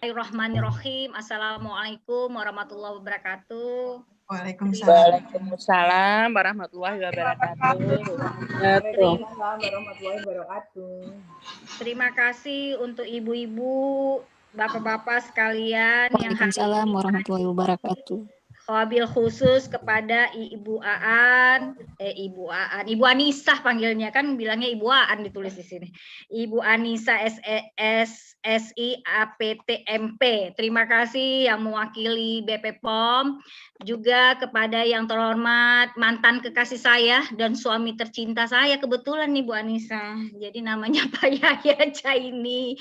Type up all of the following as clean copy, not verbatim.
Bismillahirrahmanirrahim. Assalamualaikum warahmatullahi wabarakatuh. Waalaikumsalam. Waalaikumsalam warahmatullahi wabarakatuh. Waalaikumsalam warahmatullahi wabarakatuh. Terima kasih untuk ibu-ibu, bapak-bapak sekalian yang hari Waalaikumsalam ini warahmatullahi wabarakatuh. wabil khusus kepada Ibu Anisah panggilnya, kan bilangnya Ibu Aan ditulis di sini. Ibu Anisah SIAPTMP. Terima kasih yang mewakili BP POM, juga kepada yang terhormat mantan kekasih saya dan suami tercinta saya kebetulan nih Bu Anisah. Jadi namanya Pak Yahya Jaini.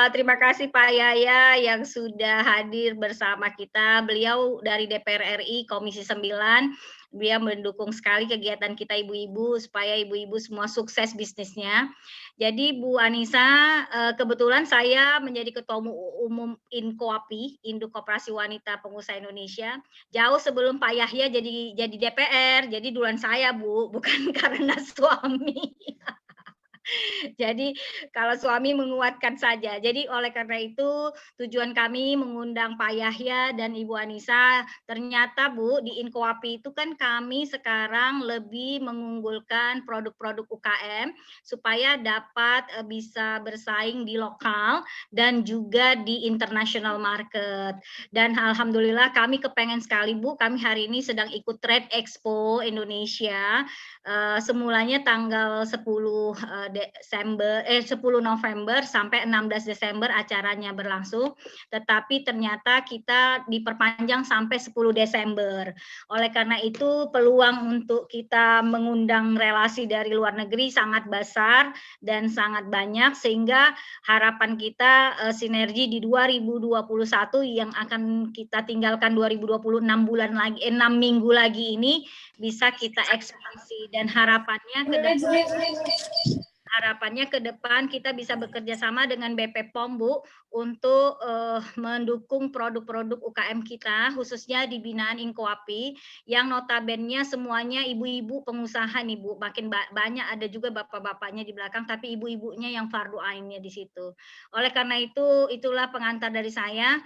Terima kasih Pak Yahya yang sudah hadir bersama kita. Beliau dari DPR RI Komisi 9. Dia mendukung sekali kegiatan kita ibu-ibu supaya ibu-ibu semua sukses bisnisnya. Jadi Bu Anissa, kebetulan saya menjadi Ketua Umum INKOAPI, Induk Koperasi Wanita Pengusaha Indonesia, jauh sebelum Pak Yahya jadi DPR. Jadi duluan saya Bu, bukan karena suami. Jadi kalau suami menguatkan saja. Jadi oleh karena itu tujuan kami mengundang Pak Yahya dan Ibu Anissa. Ternyata Bu di INKOAPI itu kan kami sekarang lebih mengunggulkan produk-produk UKM supaya dapat bisa bersaing di lokal dan juga di international market. Dan alhamdulillah kami kepengen sekali Bu, kami hari ini sedang ikut Trade Expo Indonesia. Semulanya tanggal 10 November sampai 16 Desember acaranya berlangsung, tetapi ternyata kita diperpanjang sampai 10 Desember. Oleh karena itu peluang untuk kita mengundang relasi dari luar negeri sangat besar dan sangat banyak, sehingga harapan kita sinergi di 2021 yang akan kita tinggalkan 2020 6 minggu lagi ini bisa kita ekspansi, dan harapannya ke depan kita bisa bekerja sama dengan BP POM Bu untuk mendukung produk-produk UKM kita khususnya di binaan INKOAPI yang notabene semuanya ibu-ibu pengusaha nih Bu, makin banyak ada juga bapak-bapaknya di belakang tapi ibu-ibunya yang fardu ainnya di situ. Oleh karena itu itulah pengantar dari saya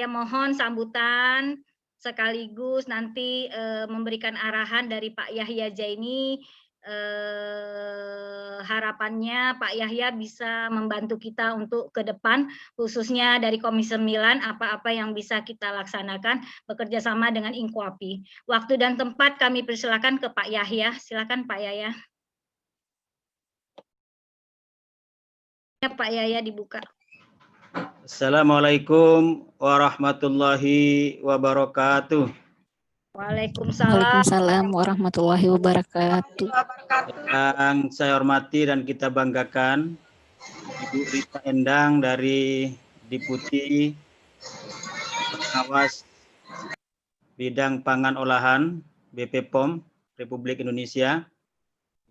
mohon sambutan sekaligus nanti memberikan arahan dari Pak Yahya Jaini. Harapannya Pak Yahya bisa membantu kita untuk ke depan, khususnya dari Komisi 9, apa-apa yang bisa kita laksanakan bekerja sama dengan INKOAPI. Waktu dan tempat kami persilakan ke Pak Yahya. Silakan Pak Yahya. Pak Yahya dibuka. Assalamualaikum warahmatullahi wabarakatuh. Waalaikumsalam warahmatullahi wabarakatuh. Yang saya hormati dan kita banggakan, Ibu Rita Endang dari Deputi Pengawas Bidang Pangan Olahan BP POM Republik Indonesia,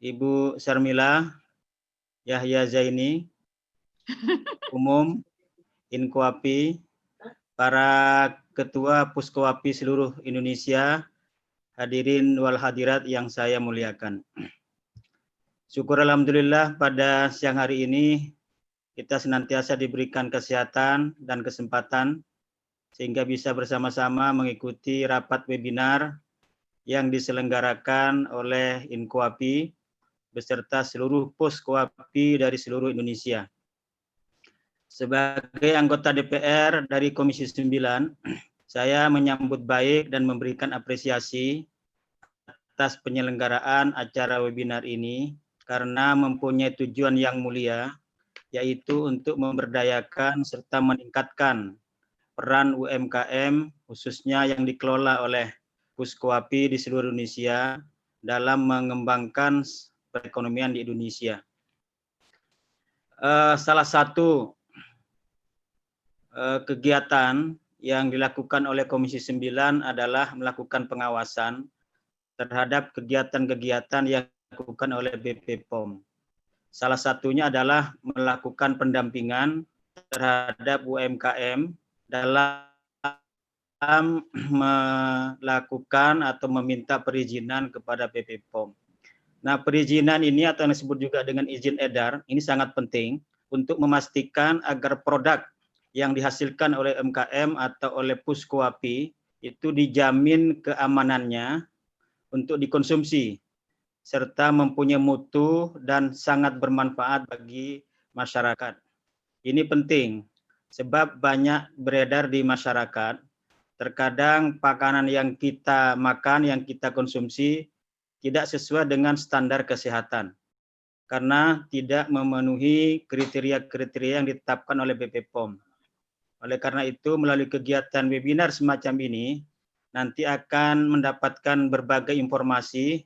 Ibu Syarmila Yahya Zaini, Umum INKOAPI, para Ketua Puskoapi seluruh Indonesia, hadirin wal hadirat yang saya muliakan. Syukur alhamdulillah pada siang hari ini kita senantiasa diberikan kesehatan dan kesempatan sehingga bisa bersama-sama mengikuti rapat webinar yang diselenggarakan oleh INKOAPI beserta seluruh Puskoapi dari seluruh Indonesia. Sebagai anggota DPR dari Komisi 9, saya menyambut baik dan memberikan apresiasi atas penyelenggaraan acara webinar ini karena mempunyai tujuan yang mulia, yaitu untuk memberdayakan serta meningkatkan peran UMKM khususnya yang dikelola oleh Puskoapi di seluruh Indonesia dalam mengembangkan perekonomian di Indonesia. Salah satu kegiatan yang dilakukan oleh Komisi 9 adalah melakukan pengawasan terhadap kegiatan-kegiatan yang dilakukan oleh BP POM. Salah satunya adalah melakukan pendampingan terhadap UMKM dalam melakukan atau meminta perizinan kepada BP POM. Nah, perizinan ini atau yang disebut juga dengan izin edar, ini sangat penting untuk memastikan agar produk yang dihasilkan oleh UMKM atau oleh Puskwapi itu dijamin keamanannya untuk dikonsumsi serta mempunyai mutu dan sangat bermanfaat bagi masyarakat. Ini penting sebab banyak beredar di masyarakat, terkadang makanan yang kita makan, yang kita konsumsi tidak sesuai dengan standar kesehatan karena tidak memenuhi kriteria-kriteria yang ditetapkan oleh BP POM. Oleh karena itu, melalui kegiatan webinar semacam ini, nanti akan mendapatkan berbagai informasi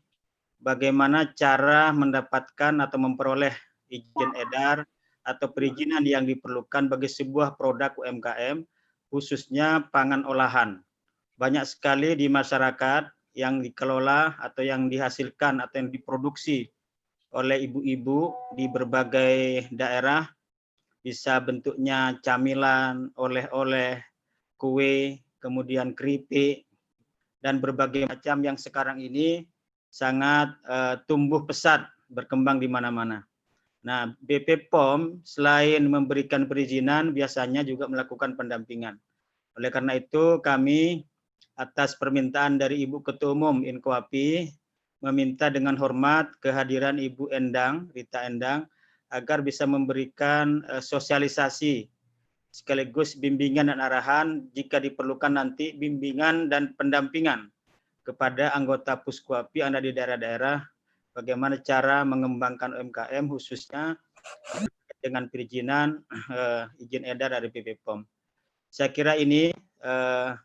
bagaimana cara mendapatkan atau memperoleh izin edar atau perizinan yang diperlukan bagi sebuah produk UMKM, khususnya pangan olahan. Banyak sekali di masyarakat yang dikelola atau yang dihasilkan atau yang diproduksi oleh ibu-ibu di berbagai daerah, bisa bentuknya camilan, oleh-oleh, kue, kemudian keripik, dan berbagai macam yang sekarang ini sangat tumbuh pesat, berkembang di mana-mana. Nah, BP POM selain memberikan perizinan, biasanya juga melakukan pendampingan. Oleh karena itu, kami atas permintaan dari Ibu Ketua Umum Inkoapi, meminta dengan hormat kehadiran Ibu Endang, Rita Endang, agar bisa memberikan sosialisasi sekaligus bimbingan dan arahan jika diperlukan nanti bimbingan dan pendampingan kepada anggota Puskwapi yang ada di daerah-daerah bagaimana cara mengembangkan UMKM khususnya dengan perizinan izin edar dari BP POM. Saya kira ini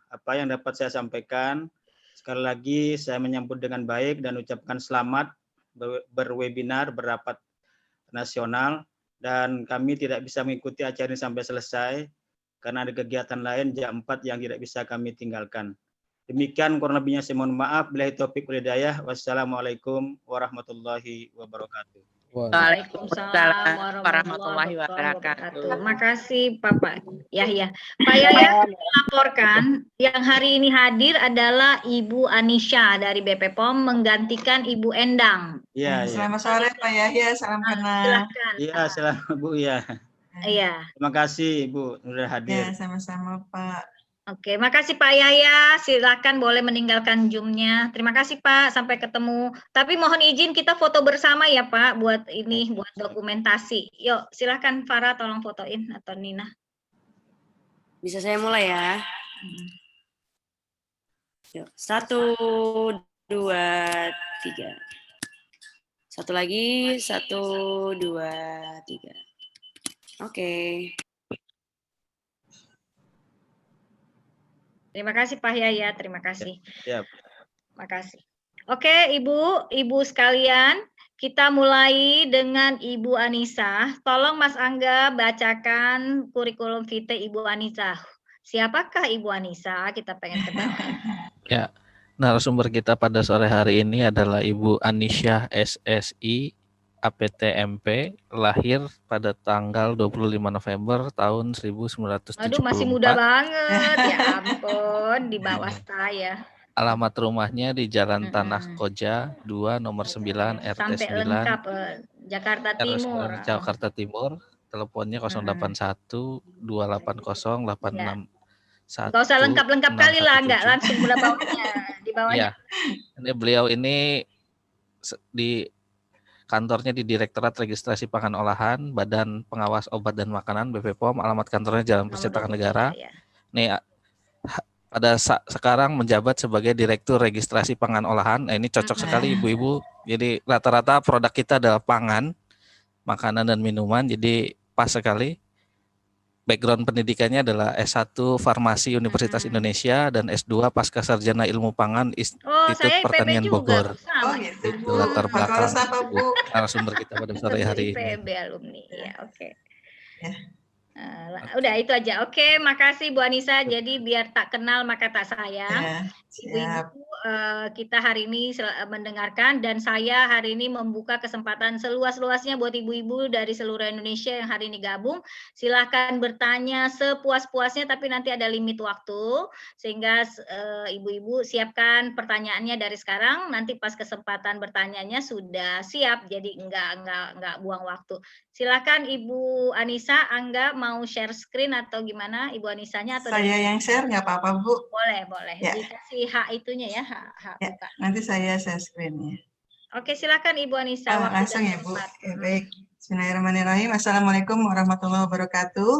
apa yang dapat saya sampaikan. Sekali lagi saya menyambut dengan baik dan ucapkan selamat berwebinar, berapat nasional, dan kami tidak bisa mengikuti acara ini sampai selesai karena ada kegiatan lain jam 4 yang tidak bisa kami tinggalkan. Demikian kurang lebihnya saya mohon maaf. Billahi taufik wal hidayah. Wassalamualaikum warahmatullahi wabarakatuh. Waalaikumsalam warahmatullahi wabarakatuh. Makasih Bapak Yahya. Pak Yahya melaporkan yang hari ini hadir adalah Ibu Anisha dari BP POM menggantikan Ibu Endang. Iya, Selamat sore Pak Yahya, salam kenal. Silakan. Iya, selamat Bu ya. Iya. Terima kasih Ibu sudah hadir. Ya, sama-sama Pak. Oke, makasih Pak Yahya. Silakan boleh meninggalkan Zoom-nya. Terima kasih Pak, sampai ketemu. Tapi mohon izin kita foto bersama ya Pak, buat ini, buat dokumentasi. Yuk, silakan Farah tolong fotoin atau Nina. Bisa saya mulai ya? Yuk, 1, 2, 3. Satu lagi, 1, 2, 3. Oke. Terima kasih Pak Yahya, terima kasih. Siap. Makasih. Oke, Ibu sekalian, kita mulai dengan Ibu Anissa. Tolong Mas Angga bacakan kurikulum vitae Ibu Anissa. Siapakah Ibu Anissa? Kita pengen ketahui. Ya, narasumber kita pada sore hari ini adalah Ibu Anisha SSI APTMP, lahir pada tanggal 25 November tahun 1974. Aduh, masih muda banget. Ya ampun, di bawah saya. Alamat rumahnya di Jalan Tanah Koja 2 nomor 9 RT 9. Sampai lengkap, Jakarta Timur. Jakarta Timur. Teleponnya 081 280 86 Nggak usah lengkap-lengkap kali lah, enggak langsung di bawahnya. Di bawahnya. Ya. Ini beliau ini di kantornya di Direktorat Registrasi Pangan Olahan, Badan Pengawas Obat dan Makanan BP POM, alamat kantornya Jalan Percetakan Negara. Ya. Nih pada sekarang menjabat sebagai Direktur Registrasi Pangan Olahan. Nah, ini cocok sekali ibu-ibu. Jadi rata-rata produk kita adalah pangan, makanan dan minuman. Jadi pas sekali. Background pendidikannya adalah S1 Farmasi Universitas Indonesia dan S2 Pasca Sarjana Ilmu Pangan Institut Pertanian Bogor. Oh gitu. Itu latar belakang narasumber kita pada sore hari ini. IPB alumni, ya oke. Ya. Udah itu aja. Oke, makasih Bu Anissa. Jadi biar tak kenal maka tak sayang. Ya, siap. Ibu-ibu kita hari ini mendengarkan, dan saya hari ini membuka kesempatan seluas-luasnya buat ibu-ibu dari seluruh Indonesia yang hari ini gabung. Silahkan bertanya sepuas-puasnya, tapi nanti ada limit waktu, sehingga ibu-ibu siapkan pertanyaannya dari sekarang. Nanti pas kesempatan bertanyanya sudah siap, jadi enggak buang waktu. Silakan Ibu Anissa, Angga mau share screen atau gimana Ibu Anisanya? Atau Saya yang share nggak apa-apa Bu? Boleh. Ya. Dikasih hak itunya ya, hak Ya, buka. nanti saya share screen-nya. Oke, silakan Ibu Anissa. Waktu Langsung dan ya Bu. tempat. Ya, baik. Bismillahirrahmanirrahim. Assalamualaikum warahmatullahi wabarakatuh.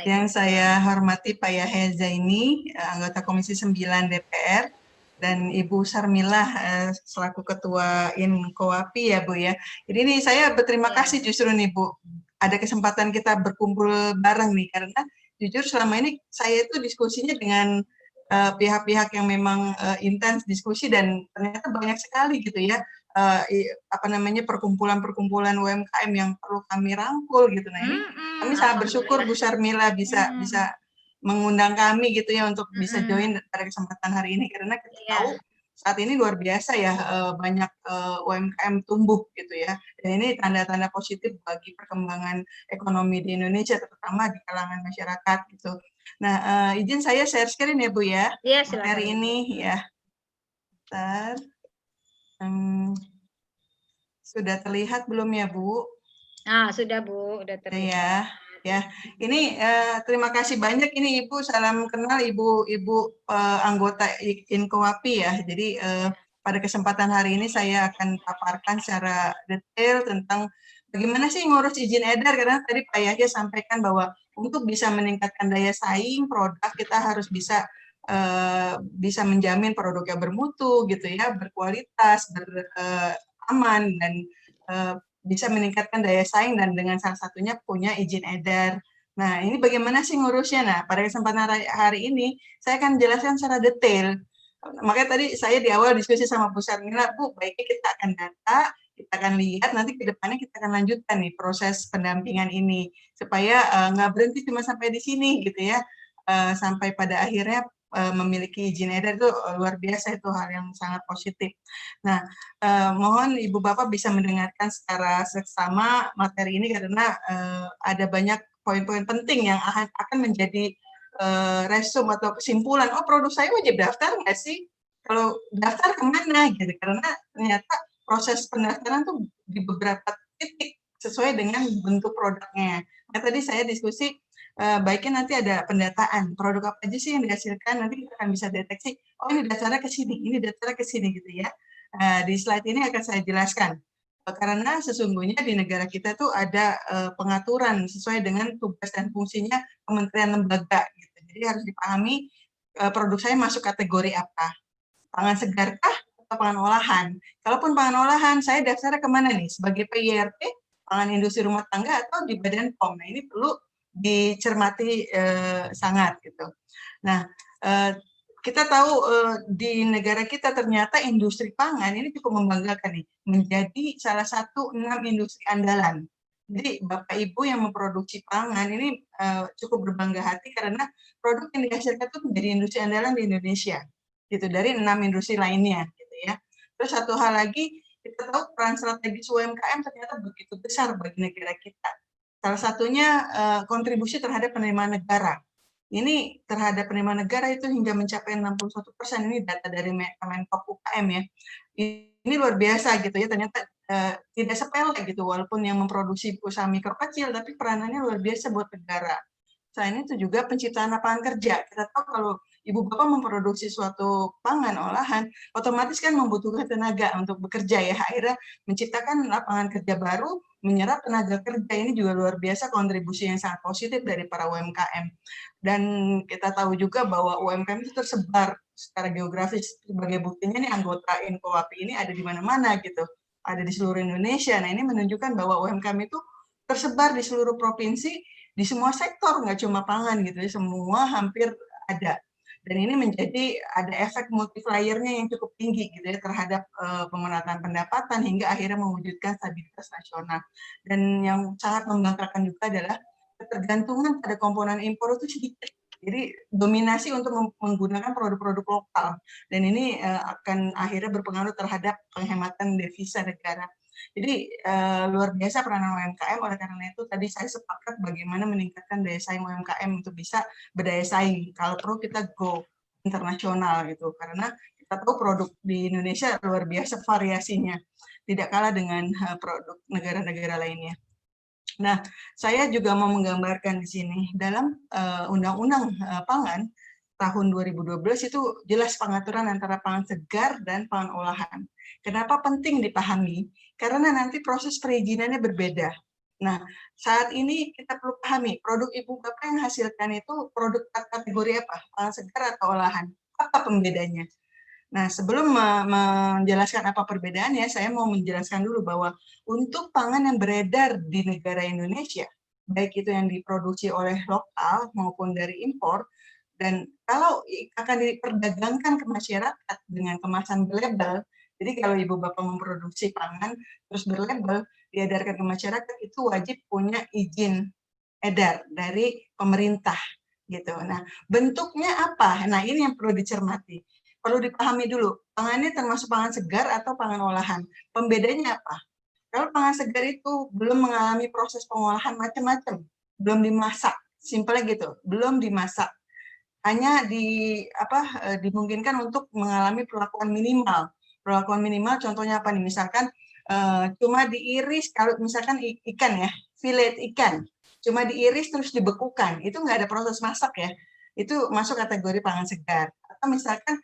Yang saya hormati Pak Yahya Zaini, anggota Komisi 9 DPR, dan Ibu Sarmilah selaku Ketua INKOAPI ya Bu ya. Jadi ini saya berterima kasih justru nih Bu, ada kesempatan kita berkumpul bareng nih, karena jujur selama ini saya itu diskusinya dengan pihak-pihak yang memang intens diskusi, dan ternyata banyak sekali gitu ya perkumpulan-perkumpulan UMKM yang perlu kami rangkul gitu. Nah ini kami sangat bersyukur Bu Sarmila bisa mengundang kami gitu ya untuk bisa join pada kesempatan hari ini, karena kita tahu saat ini luar biasa ya, banyak UMKM tumbuh gitu ya, dan ini tanda-tanda positif bagi perkembangan ekonomi di Indonesia, terutama di kalangan masyarakat gitu. Nah, izin saya share screen ya Bu ya, materi ini ya. Bentar. Sudah terlihat belum ya Bu? Sudah Bu, udah terlihat. Ya, ini terima kasih banyak ini Ibu, salam kenal Ibu anggota INKOAPI ya. Jadi pada kesempatan hari ini saya akan paparkan secara detail tentang bagaimana sih ngurus izin edar, karena tadi Pak Yahya sampaikan bahwa untuk bisa meningkatkan daya saing produk kita harus bisa menjamin produknya bermutu gitu ya, berkualitas, aman, dan bisa meningkatkan daya saing, dan dengan salah satunya punya izin edar. Nah, ini bagaimana sih ngurusnya? Nah, pada kesempatan hari ini saya akan jelaskan secara detail. Makanya tadi saya di awal diskusi sama Bu Sarmila, Bu, baiknya kita akan data, kita akan lihat, nanti ke depannya kita akan lanjutkan nih proses pendampingan ini, supaya nggak berhenti cuma sampai di sini gitu ya, sampai pada akhirnya memiliki izin edar itu luar biasa, itu hal yang sangat positif. Nah, mohon Ibu Bapak bisa mendengarkan secara seksama materi ini, karena ada banyak poin-poin penting yang akan menjadi resume atau kesimpulan, oh produk saya wajib daftar nggak sih? Kalau daftar kemana gitu, karena ternyata proses pendaftaran tuh di beberapa titik sesuai dengan bentuk produknya. Nah, tadi saya diskusi baiknya nanti ada pendataan produk apa aja sih yang dihasilkan, nanti kita akan bisa deteksi, oh ini dasarnya ke sini, ini dasarnya ke sini gitu ya. Di slide ini akan saya jelaskan, karena sesungguhnya di negara kita tuh ada pengaturan sesuai dengan tugas dan fungsinya kementerian lembaga gitu. Jadi harus dipahami produk saya masuk kategori apa, pangan segarkah atau pangan olahan. Kalaupun pangan olahan, saya daftarnya kemana nih? Sebagai PIRT, pangan industri rumah tangga, atau di Badan POM. Nah, ini perlu dicermati sangat gitu. Nah, kita tahu di negara kita ternyata industri pangan ini cukup membanggakan nih, menjadi salah satu 6 industri andalan. Jadi Bapak Ibu yang memproduksi pangan ini cukup berbangga hati, karena produk yang dihasilkan itu menjadi industri andalan di Indonesia, gitu, dari 6 industri lainnya, gitu ya. Terus satu hal lagi, kita tahu peran strategis UMKM ternyata begitu besar bagi negara kita. Salah satunya kontribusi terhadap penerimaan negara. Ini terhadap penerimaan negara itu hingga mencapai 61%, ini data dari Kemenpop UKM ya. Ini luar biasa gitu ya, ternyata tidak sepele gitu, walaupun yang memproduksi usaha mikro kecil, tapi peranannya luar biasa buat negara. Selain itu juga penciptaan lapangan kerja. Kita tahu kalau Ibu Bapak memproduksi suatu pangan olahan, otomatis kan membutuhkan tenaga untuk bekerja ya, akhirnya menciptakan lapangan kerja baru, menyerap tenaga kerja. Ini juga luar biasa kontribusi yang sangat positif dari para UMKM. Dan kita tahu juga bahwa UMKM itu tersebar secara geografis. Sebagai buktinya nih anggota INKOAPI ini ada di mana-mana gitu, ada di seluruh Indonesia. Nah, ini menunjukkan bahwa UMKM itu tersebar di seluruh provinsi, di semua sektor, nggak cuma pangan gitu ya, semua hampir ada. Dan ini menjadi ada efek multiplier-nya yang cukup tinggi gitu ya terhadap pemenuhan pendapatan hingga akhirnya mewujudkan stabilitas nasional. Dan yang sangat membanggakan juga adalah ketergantungan pada komponen impor itu sedikit. Jadi dominasi untuk menggunakan produk-produk lokal, dan ini akan akhirnya berpengaruh terhadap penghematan devisa negara. Jadi luar biasa peranan UMKM, oleh karena itu tadi saya sepakat bagaimana meningkatkan daya saing UMKM untuk bisa berdaya saing. Kalau perlu kita go internasional gitu, karena kita tahu produk di Indonesia luar biasa variasinya, tidak kalah dengan produk negara-negara lainnya. Nah, saya juga mau menggambarkan di sini dalam Undang-Undang Pangan tahun 2012 itu jelas pengaturan antara pangan segar dan pangan olahan. Kenapa penting dipahami? Karena nanti proses perizinannya berbeda. Nah, saat ini kita perlu pahami produk ibu bapak yang hasilkan itu produk kategori apa? Pangan segar atau olahan? Apa pembedanya? Nah, sebelum menjelaskan apa perbedaannya, saya mau menjelaskan dulu bahwa untuk pangan yang beredar di negara Indonesia, baik itu yang diproduksi oleh lokal maupun dari impor, dan kalau akan diperdagangkan ke masyarakat dengan kemasan berlabel, jadi kalau ibu bapak memproduksi pangan terus berlabel, diedarkan ke masyarakat, itu wajib punya izin edar dari pemerintah gitu. Nah, bentuknya apa? Nah, ini yang perlu dicermati. Perlu dipahami dulu, pangan ini termasuk pangan segar atau pangan olahan. Pembedanya apa? Kalau pangan segar itu belum mengalami proses pengolahan macam-macam, belum dimasak, simpelnya gitu, belum dimasak. Hanya dimungkinkan untuk mengalami perlakuan minimal. Perlakuan minimal contohnya apa nih? Misalkan cuma diiris, kalau misalkan ikan ya, filet ikan, cuma diiris terus dibekukan, itu nggak ada proses masak ya, itu masuk kategori pangan segar. Atau misalkan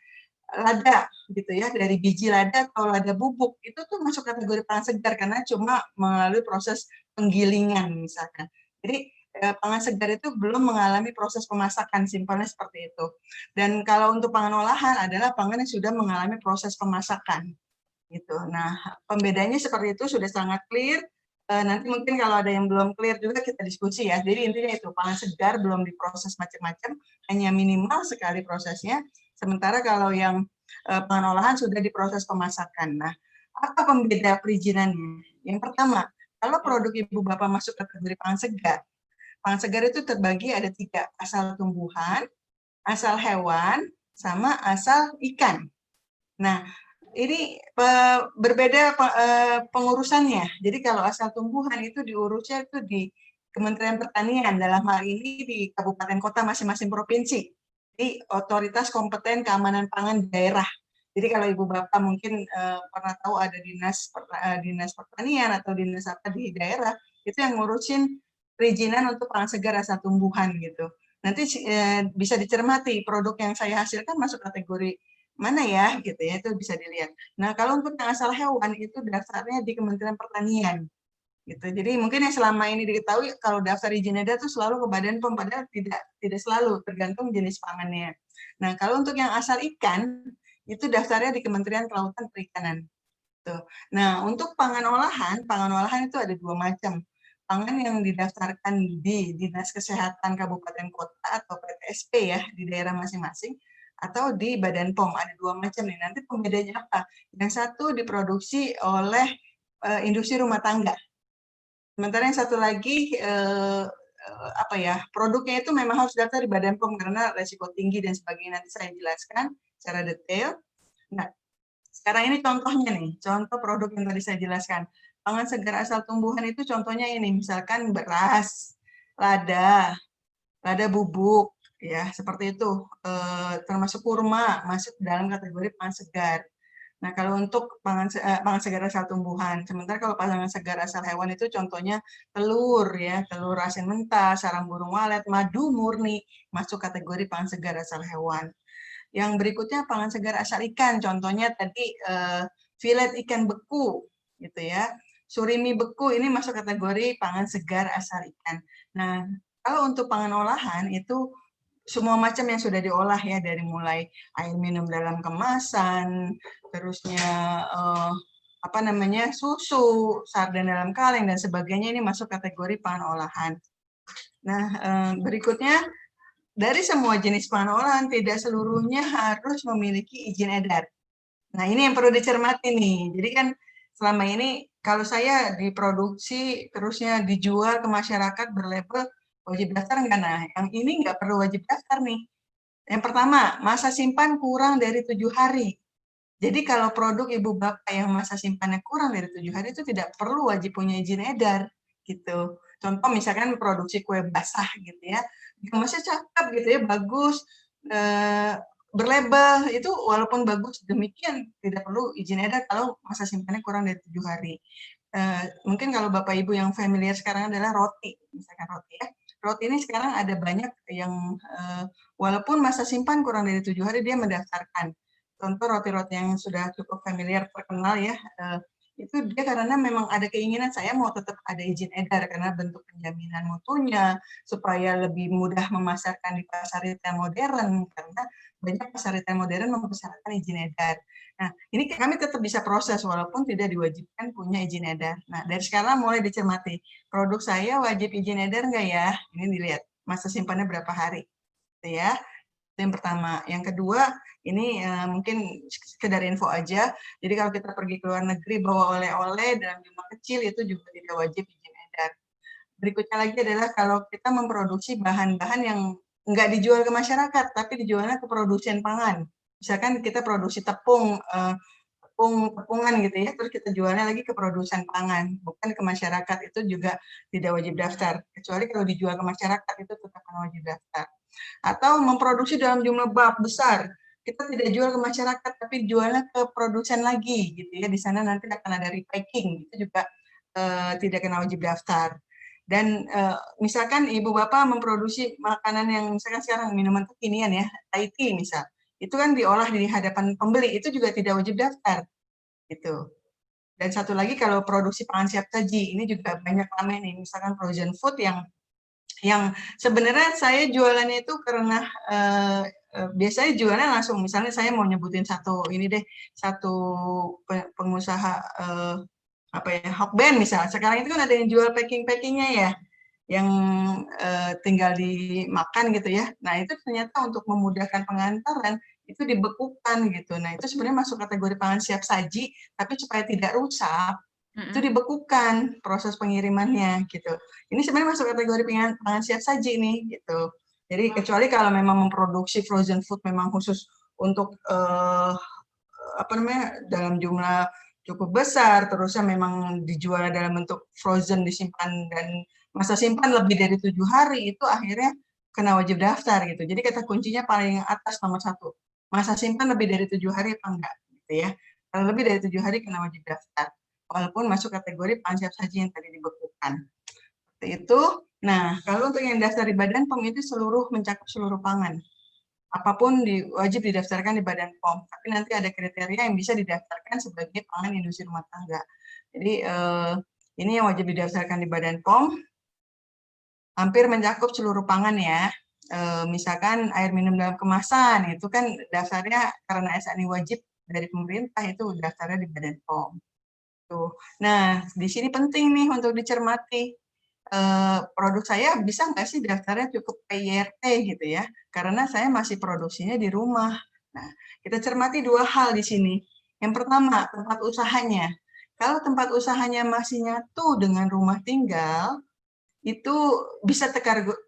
lada gitu ya, dari biji lada atau lada bubuk, itu tuh masuk kategori pangan segar karena cuma melalui proses penggilingan misalkan. Jadi pangan segar itu belum mengalami proses pemasakan, simpelnya seperti itu. Dan kalau untuk pangan olahan adalah pangan yang sudah mengalami proses pemasakan gitu. Nah, pembedanya seperti itu sudah sangat clear. Nanti mungkin kalau ada yang belum clear juga kita diskusi ya. Jadi intinya itu, pangan segar belum diproses macam-macam, hanya minimal sekali prosesnya. Sementara kalau yang pangan olahan sudah diproses pemasakan. Nah, apa pembeda perizinannya? Yang pertama, kalau produk ibu bapak masuk kategori pangan segar itu terbagi ada 3, asal tumbuhan, asal hewan, sama asal ikan. Nah, ini berbeda pengurusannya. Jadi kalau asal tumbuhan itu diurusnya itu di Kementerian Pertanian, dalam hal ini di kabupaten kota masing-masing provinsi, di otoritas kompeten keamanan pangan daerah. Jadi kalau ibu bapak mungkin pernah tahu ada dinas pertanian atau dinas apa di daerah, itu yang ngurusin perizinan untuk pangan segar asal tumbuhan gitu. Nanti bisa dicermati produk yang saya hasilkan masuk kategori mana ya gitu ya, itu bisa dilihat. Nah, kalau untuk yang asal hewan itu daftarnya di Kementerian Pertanian gitu. Jadi mungkin yang selama ini diketahui kalau daftar izin edar itu selalu ke Badan POM, padahal tidak selalu, tergantung jenis pangannya. Nah, kalau untuk yang asal ikan itu daftarnya di Kementerian Kelautan Perikanan. Tuh. Nah, untuk pangan olahan itu ada 2 macam. Pangan yang didaftarkan di Dinas Kesehatan Kabupaten Kota atau PTSP ya di daerah masing-masing, atau di Badan POM, ada 2 macam nih. Nanti pembedanya apa? Yang satu diproduksi oleh industri rumah tangga. Sementara yang satu lagi produknya itu memang harus daftar di Badan POM karena resiko tinggi dan sebagainya, nanti saya jelaskan secara detail. Nah, sekarang ini contohnya nih, contoh produk yang tadi saya jelaskan. Pangan segar asal tumbuhan itu contohnya ini, misalkan beras, lada bubuk, ya seperti itu, termasuk kurma masuk dalam kategori pangan segar. Nah, kalau untuk pangan segar asal tumbuhan, sementara kalau pangan segar asal hewan itu contohnya telur ya, telur asin mentah, sarang burung walet, madu murni masuk kategori pangan segar asal hewan. Yang berikutnya pangan segar asal ikan, contohnya tadi filet ikan beku gitu ya. Surimi beku ini masuk kategori pangan segar asal ikan. Nah, kalau untuk pangan olahan itu semua macam yang sudah diolah ya, dari mulai air minum dalam kemasan, terusnya susu, sarden dalam kaleng dan sebagainya, ini masuk kategori pangan olahan. Nah, berikutnya dari semua jenis pangan olahan tidak seluruhnya harus memiliki izin edar. Nah, ini yang perlu dicermati nih. Jadi kan selama ini kalau saya diproduksi terusnya dijual ke masyarakat berlabel Wajib daftar nggak? Nah, yang ini nggak perlu wajib daftar nih. Yang pertama, masa simpan kurang dari 7 hari. Jadi kalau produk ibu bapak yang masa simpannya kurang dari 7 hari itu tidak perlu wajib punya izin edar gitu. Contoh misalkan produksi kue basah gitu ya, dikemasnya cakep gitu ya, bagus, berlabel itu walaupun bagus demikian tidak perlu izin edar kalau masa simpannya kurang dari 7 hari. Mungkin kalau bapak ibu yang familiar sekarang adalah roti, misalkan roti ya. Roti ini sekarang ada banyak yang walaupun masa simpan kurang dari 7 hari dia mendaftarkan. Contoh roti-roti yang sudah cukup familiar terkenal ya, itu dia karena memang ada keinginan saya mau tetap ada izin edar karena bentuk penjaminan mutunya supaya lebih mudah memasarkan di pasar retail modern karena banyak pasar retail modern mempersyaratkan izin edar. Nah, ini kami tetap bisa proses walaupun tidak diwajibkan punya izin edar. Nah, dari sekarang mulai dicermati, produk saya wajib izin edar nggak ya? Ini dilihat masa simpannya berapa hari, gitu ya. Itu yang pertama. Yang kedua, ini mungkin sekedar info aja. Jadi kalau kita pergi ke luar negeri bawa oleh-oleh dalam jumlah kecil itu juga tidak wajib izin edar. Berikutnya lagi adalah kalau kita memproduksi bahan-bahan yang nggak dijual ke masyarakat, tapi dijualnya ke produsen pangan. Misalkan kita produksi tepungan gitu ya, terus kita jualnya lagi ke produsen pangan, bukan ke masyarakat, itu juga tidak wajib daftar. Kecuali kalau dijual ke masyarakat itu tetap wajib daftar. Atau memproduksi dalam jumlah besar, kita tidak jual ke masyarakat tapi jualnya ke produsen lagi gitu ya, di sana nanti akan ada repacking, itu juga tidak kena wajib daftar. Dan misalkan ibu bapak memproduksi makanan yang misalkan sekarang minuman kekinian ya, Thai tea misal, itu kan diolah di hadapan pembeli, itu juga tidak wajib daftar gitu. Dan satu lagi kalau produksi pangan siap saji, ini juga banyak ramai nih, misalkan frozen food yang sebenarnya saya jualannya itu karena biasanya jualnya langsung, misalnya saya mau nyebutin satu ini deh, satu pengusaha apa ya, Hokben misalnya. Sekarang itu kan ada yang jual packing-packingnya ya, yang tinggal dimakan gitu ya. Nah itu ternyata untuk memudahkan pengantaran itu dibekukan gitu. Nah itu sebenarnya masuk kategori pangan siap saji, tapi supaya tidak rusak itu dibekukan proses pengirimannya gitu. Ini sebenarnya masuk kategori pangan siap saji nih gitu. Jadi kecuali kalau memang memproduksi frozen food memang khusus untuk apa namanya dalam jumlah cukup besar, terusnya memang dijual dalam bentuk frozen disimpan dan masa simpan lebih dari 7 hari itu akhirnya kena wajib daftar gitu. Jadi kata kuncinya paling atas nomor 1, masa simpan lebih dari 7 hari apa enggak gitu ya. Kalau lebih dari 7 hari kena wajib daftar. Walaupun masuk kategori pangan siap saji yang tadi dibekukan. Seperti itu. Nah, kalau untuk yang daftar di Badan POM itu mencakup seluruh pangan. Apapun wajib didaftarkan di Badan POM, tapi nanti ada kriteria yang bisa didaftarkan sebagai pangan industri rumah tangga. Jadi ini yang wajib didaftarkan di Badan POM, hampir mencakup seluruh pangan ya. Misalkan air minum dalam kemasan, itu kan daftarnya karena SNI wajib dari pemerintah itu daftarnya di Badan POM. Tuh. Nah, di sini penting nih untuk dicermati. Produk saya bisa nggak sih daftarnya cukup PYRT gitu ya, karena saya masih produksinya di rumah. Nah, kita cermati 2 hal di sini. Yang pertama, tempat usahanya. Kalau tempat usahanya masih nyatu dengan rumah tinggal, itu bisa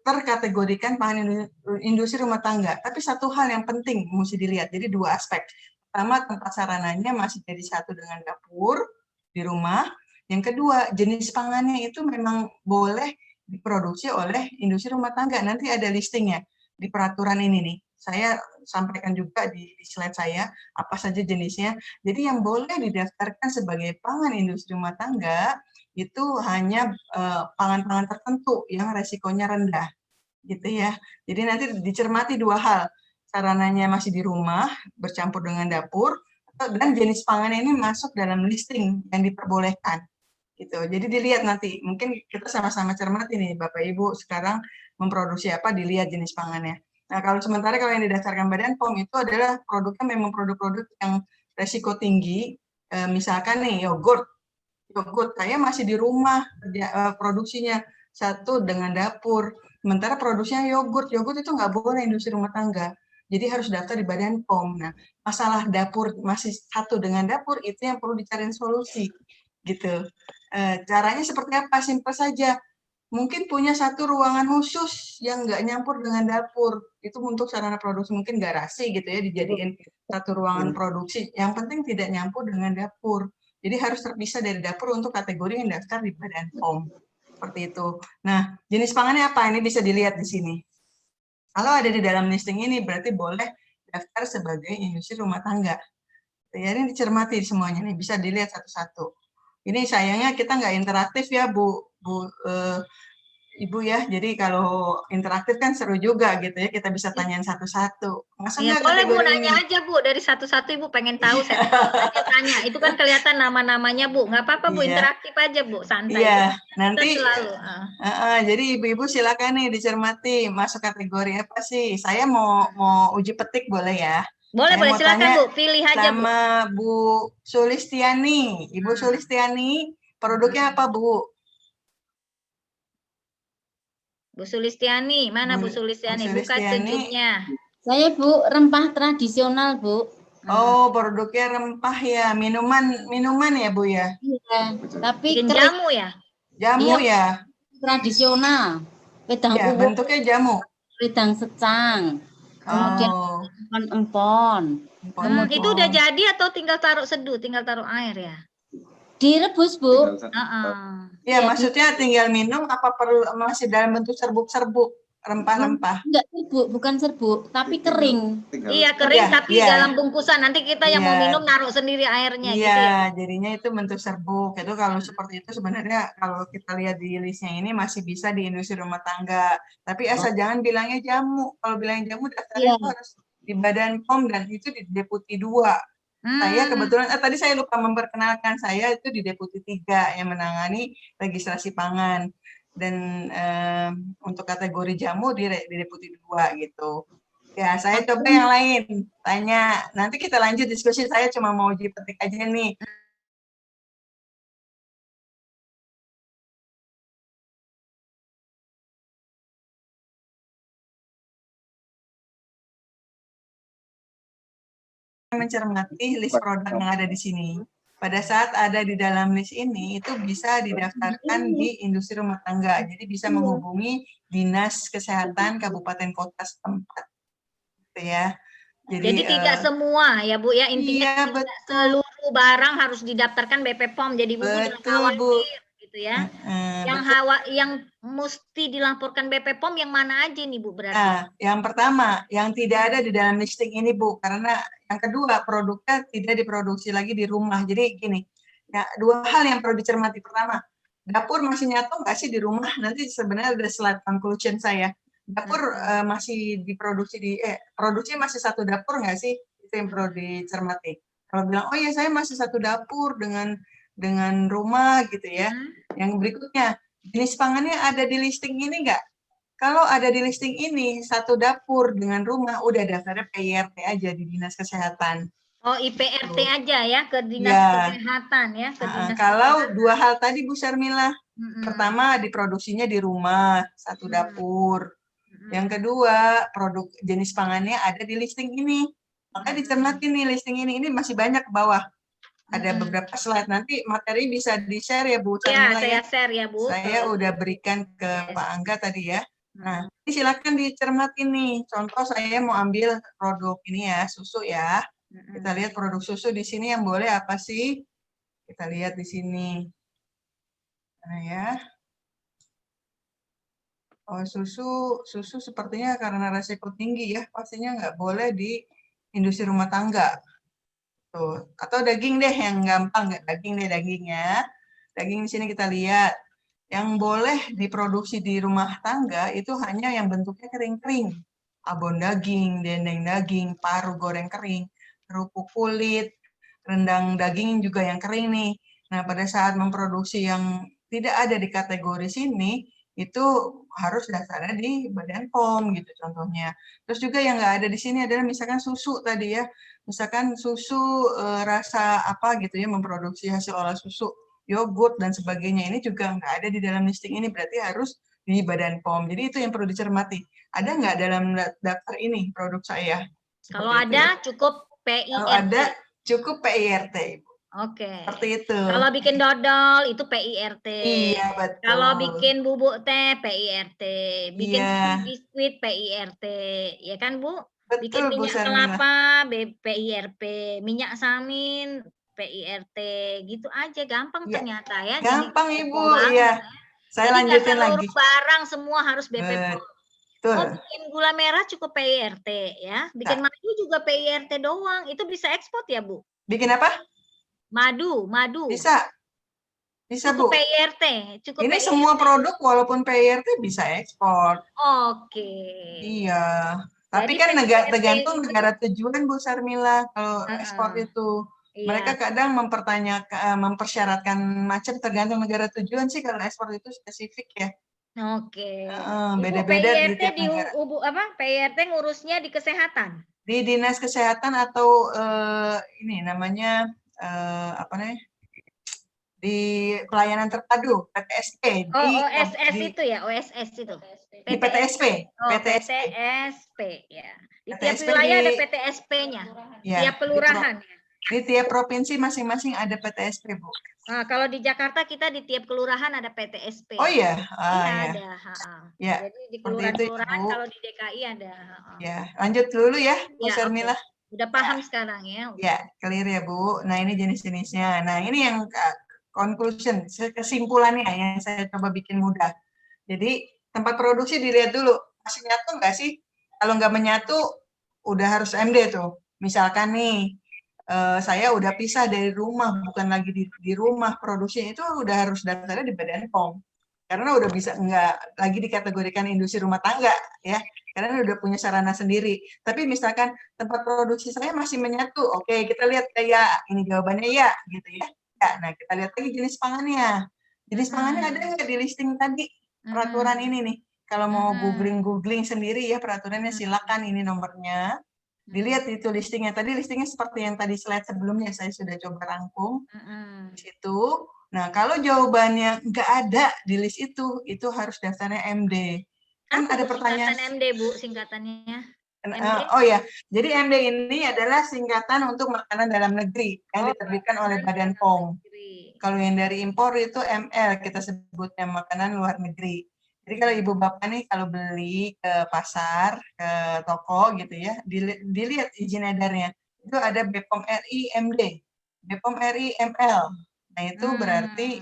terkategorikan pangan industri rumah tangga. Tapi satu hal yang penting mesti dilihat, jadi 2 aspek. Pertama, tempat sarananya masih jadi satu dengan dapur di rumah. Yang kedua, jenis pangannya itu memang boleh diproduksi oleh industri rumah tangga. Nanti ada listingnya di peraturan ini nih. Saya sampaikan juga di slide saya apa saja jenisnya. Jadi yang boleh didaftarkan sebagai pangan industri rumah tangga itu hanya pangan-pangan tertentu yang resikonya rendah, gitu ya. Jadi nanti dicermati 2 hal. Sarananya masih di rumah, bercampur dengan dapur, dan jenis pangan ini masuk dalam listing yang diperbolehkan. Gitu. Jadi dilihat nanti, mungkin kita sama-sama cermati nih Bapak Ibu sekarang memproduksi apa, dilihat jenis pangannya. Nah, kalau sementara kalau yang didaftarkan Badan POM itu adalah produknya memang produk-produk yang resiko tinggi, misalkan nih yogurt saya masih di rumah produksinya satu dengan dapur, sementara produksinya yogurt itu nggak boleh industri rumah tangga. Jadi harus daftar di Badan POM. Nah, masalah dapur masih satu dengan dapur itu yang perlu dicari solusi, gitu. Caranya seperti apa? Simpel saja. mungkin punya satu ruangan khusus yang nggak nyampur dengan dapur. Itu untuk sarana produksi, mungkin garasi gitu ya, dijadiin satu ruangan produksi. Yang penting tidak nyampur dengan dapur. Jadi harus terpisah dari dapur untuk kategori yang daftar di Badan POM. Seperti itu. Nah, jenis pangannya apa? Ini bisa dilihat di sini. Kalau ada di dalam listing ini berarti boleh daftar sebagai industri rumah tangga. Ya, ini dicermati semuanya nih, bisa dilihat satu-satu. Ini sayangnya kita nggak interaktif ya, Ibu ya. Jadi kalau interaktif kan seru juga gitu ya, kita bisa tanyain satu-satu. Masa Ya, nggak boleh Bu, kategori nanya ini? aja Bu, dari satu-satu Ibu pengen tahu, saya tanya. Itu kan kelihatan nama-namanya Bu, nggak apa-apa Bu, Iya. interaktif aja Bu, santai. Iya, Kita nanti selalu. jadi ibu-ibu silakan nih dicermati masuk kategori apa sih? Saya mau uji petik boleh ya? Boleh, Saya boleh, mau silakan tanya Bu, pilih aja Bu. sama Bu Sulistiani. Ibu Sulistiani, produknya apa Bu? Bu Sulistiani, mana Bu Bu Sulistiani? Buka Sulistiani. tunjuknya. Saya Bu, rempah tradisional Bu. Oh, produknya rempah ya, minuman ya Bu ya? Iya, tapi Bikin kering jamu ya? Jamu Iya. ya? tradisional. Wedang Ya, uwuk, bentuknya jamu. wedang secang, kemudian Oh, empon-empon. Itu udah jadi atau tinggal taruh seduh, tinggal taruh air ya? Direbus Bu. ya Ya, maksudnya tinggal minum apa perlu masih dalam bentuk serbuk-serbuk rempah-rempah? Enggak serbuk, bukan serbuk, tapi kering. Iya, kering Iya, tapi iya. dalam bungkusan. Nanti kita yang mau Iya. minum naruh sendiri airnya Iya, gitu ya. jadinya itu bentuk serbuk. Itu kalau seperti itu sebenarnya kalau kita lihat di listnya ini masih bisa di industri rumah tangga. Tapi asal jangan bilangnya jamu. Kalau bilangnya jamu daftarnya Iya. itu harus di Badan POM dan itu di Deputi 2. Saya kebetulan tadi saya lupa memperkenalkan, saya itu di Deputi 3 yang menangani registrasi pangan. Dan untuk kategori jamu di Deputi 2 gitu. Ya, saya coba yang lain. Tanya. Nanti kita lanjut diskusi. Saya cuma mau uji petik aja nih. Mencermati list produk yang ada di sini. Pada saat ada di dalam list ini, itu bisa didaftarkan di industri rumah tangga. Jadi bisa menghubungi Dinas Kesehatan Kabupaten Kota setempat. Gitu ya. Jadi tidak semua ya Bu ya, intinya Iya, tidak seluruh barang harus didaftarkan BP POM. Jadi Bu jangan khawatir gitu ya. Yang mesti dilaporkan BP POM yang mana aja nih Bu berarti? Nah, yang pertama, yang tidak ada di dalam listing ini Bu, karena yang kedua produknya tidak diproduksi lagi di rumah. Jadi gini, ya, dua hal yang perlu dicermati. Pertama, dapur masih nyatu nggak sih di rumah? Nanti sebenarnya ada slide conclusion saya. Dapur masih diproduksi produksinya masih satu dapur nggak sih? Itu yang perlu dicermati. Kalau bilang, oh ya saya masih satu dapur dengan rumah gitu ya. Yang berikutnya, jenis pangannya ada di listing ini nggak? Kalau ada di listing ini, satu dapur dengan rumah, udah daftarnya PIRT aja di Dinas Kesehatan. Oh, IPRT aja ya, ke Dinas Kesehatan ya. Kalau dua hal tadi Bu Syarmila, pertama diproduksinya di rumah, satu dapur. Yang kedua, produk jenis pangannya ada di listing ini. Maka dicermati nih listing ini masih banyak ke bawah. Ada beberapa slide, nanti materi bisa di-share ya Bu Syarmila. Ya, saya share ya Bu. Saya udah berikan ke Pak Angga tadi ya. Nah, ini silakan dicermati nih. Contoh saya mau ambil produk ini ya, susu ya. Kita lihat produk susu di sini yang boleh apa sih? Kita lihat di sini. Nah ya. Oh, susu sepertinya karena resiko tinggi ya, pastinya nggak boleh di industri rumah tangga. Tuh. Atau daging deh yang gampang, dagingnya. Daging di sini kita lihat. Yang boleh diproduksi di rumah tangga itu hanya yang bentuknya kering-kering. Abon daging, dendeng daging, paru goreng kering, kerupuk kulit, rendang daging juga yang kering nih. Nah, pada saat memproduksi yang tidak ada di kategori sini, itu harus daftarnya di Badan POM gitu contohnya. Terus juga yang nggak ada di sini adalah misalkan susu tadi ya. Misalkan susu rasa apa gitu ya, memproduksi hasil olah susu, yogurt dan sebagainya, ini juga nggak ada di dalam listing ini, berarti harus di Badan POM. Jadi itu yang perlu dicermati. Ada nggak dalam daftar ini produk saya? Kalau ada cukup PIRT. Kalau ada cukup PIRT. Oke. Seperti itu. Kalau bikin dodol itu PIRT. Iya, betul. Kalau bikin bubuk teh PIRT. Bikin Iya. biskuit PIRT. Ya kan, Bu? Betul, Bikin Bu minyak Sarmila. kelapa PIRP, minyak samin PIRT, gitu aja gampang Iya. ternyata ya. Gampang, Jadi Ibu. banget. Iya. Saya Jadi nggak lanjutin seluruh lagi. barang semua harus BPOM. Betul. Mau bikin gula merah cukup PIRT ya. Bikin madu juga PIRT doang. Itu bisa ekspor ya, Bu? Bikin apa? Madu. Bisa. Bisa, Cukup Bu. PIRT, cukup Ini PIRT. semua produk walaupun PIRT bisa ekspor. Oke. Iya. Tapi Jadi kan PIRT tergantung itu- negara tujuan, Bu Sarmila, kalau ekspor itu. Iya. Mereka kadang mempersyaratkan macam tergantung negara tujuan sih kalau ekspor itu spesifik ya. Oke. Beda-beda di PIRT tiap di negara. PIRT ngurusnya di kesehatan. Di dinas kesehatan atau ini namanya apa namanya? Di pelayanan terpadu PTSP. OSS itu ya, OSS itu. Di PTSP. PTSP ya. Di tiap PTSP wilayah ada di- PTSP-nya. Ya, Tiap kelurahan ya. Di tiap provinsi masing-masing ada PTSP, Bu. Nah, kalau di Jakarta kita di tiap kelurahan ada PTSP. Oh iya, Iya ya. ada. Ya, Jadi di seperti itu, kelurahan-kelurahan Ibu. kalau di DKI ada. Ya, lanjut dulu ya, Bu Ya, Sarmila. Udah paham sekarang ya. Ya, clear ya, Bu. Nah, ini jenis-jenisnya. Nah, ini yang conclusion, kesimpulannya yang saya coba bikin mudah. Jadi, tempat produksi dilihat dulu, masih nyatu nggak sih? Kalau nggak menyatu, udah harus MD tuh. Misalkan nih, saya udah pisah dari rumah, bukan lagi di rumah produksinya, itu udah harus daftarnya di Badan POM. Karena udah bisa nggak lagi dikategorikan industri rumah tangga, ya. Karena udah punya sarana sendiri. Tapi misalkan tempat produksi saya masih menyatu, oke, kita lihat ya, ini jawabannya ya, gitu ya. Ya, nah kita lihat lagi jenis pangannya. Jenis pangannya ada nggak di listing tadi? Peraturan ini nih. Kalau mau googling sendiri ya peraturannya, silakan ini nomornya. Dilihat itu listingnya. Tadi listingnya seperti yang tadi slide sebelumnya saya sudah coba rangkum. Di situ. Nah, kalau jawabannya nggak ada di list itu harus daftarnya MD. Kan ada pertanyaan. Singkatan MD, Bu, singkatannya. Oh ya, jadi MD ini adalah singkatan untuk makanan dalam negeri yang diterbitkan oleh Badan POM. Kalau yang dari impor itu ML, kita sebutnya makanan luar negeri. Jadi kalau ibu bapak nih kalau beli ke pasar, ke toko gitu ya, dilihat izin edarnya. Itu ada BPOM RI MD, BPOM RI ML. Nah itu berarti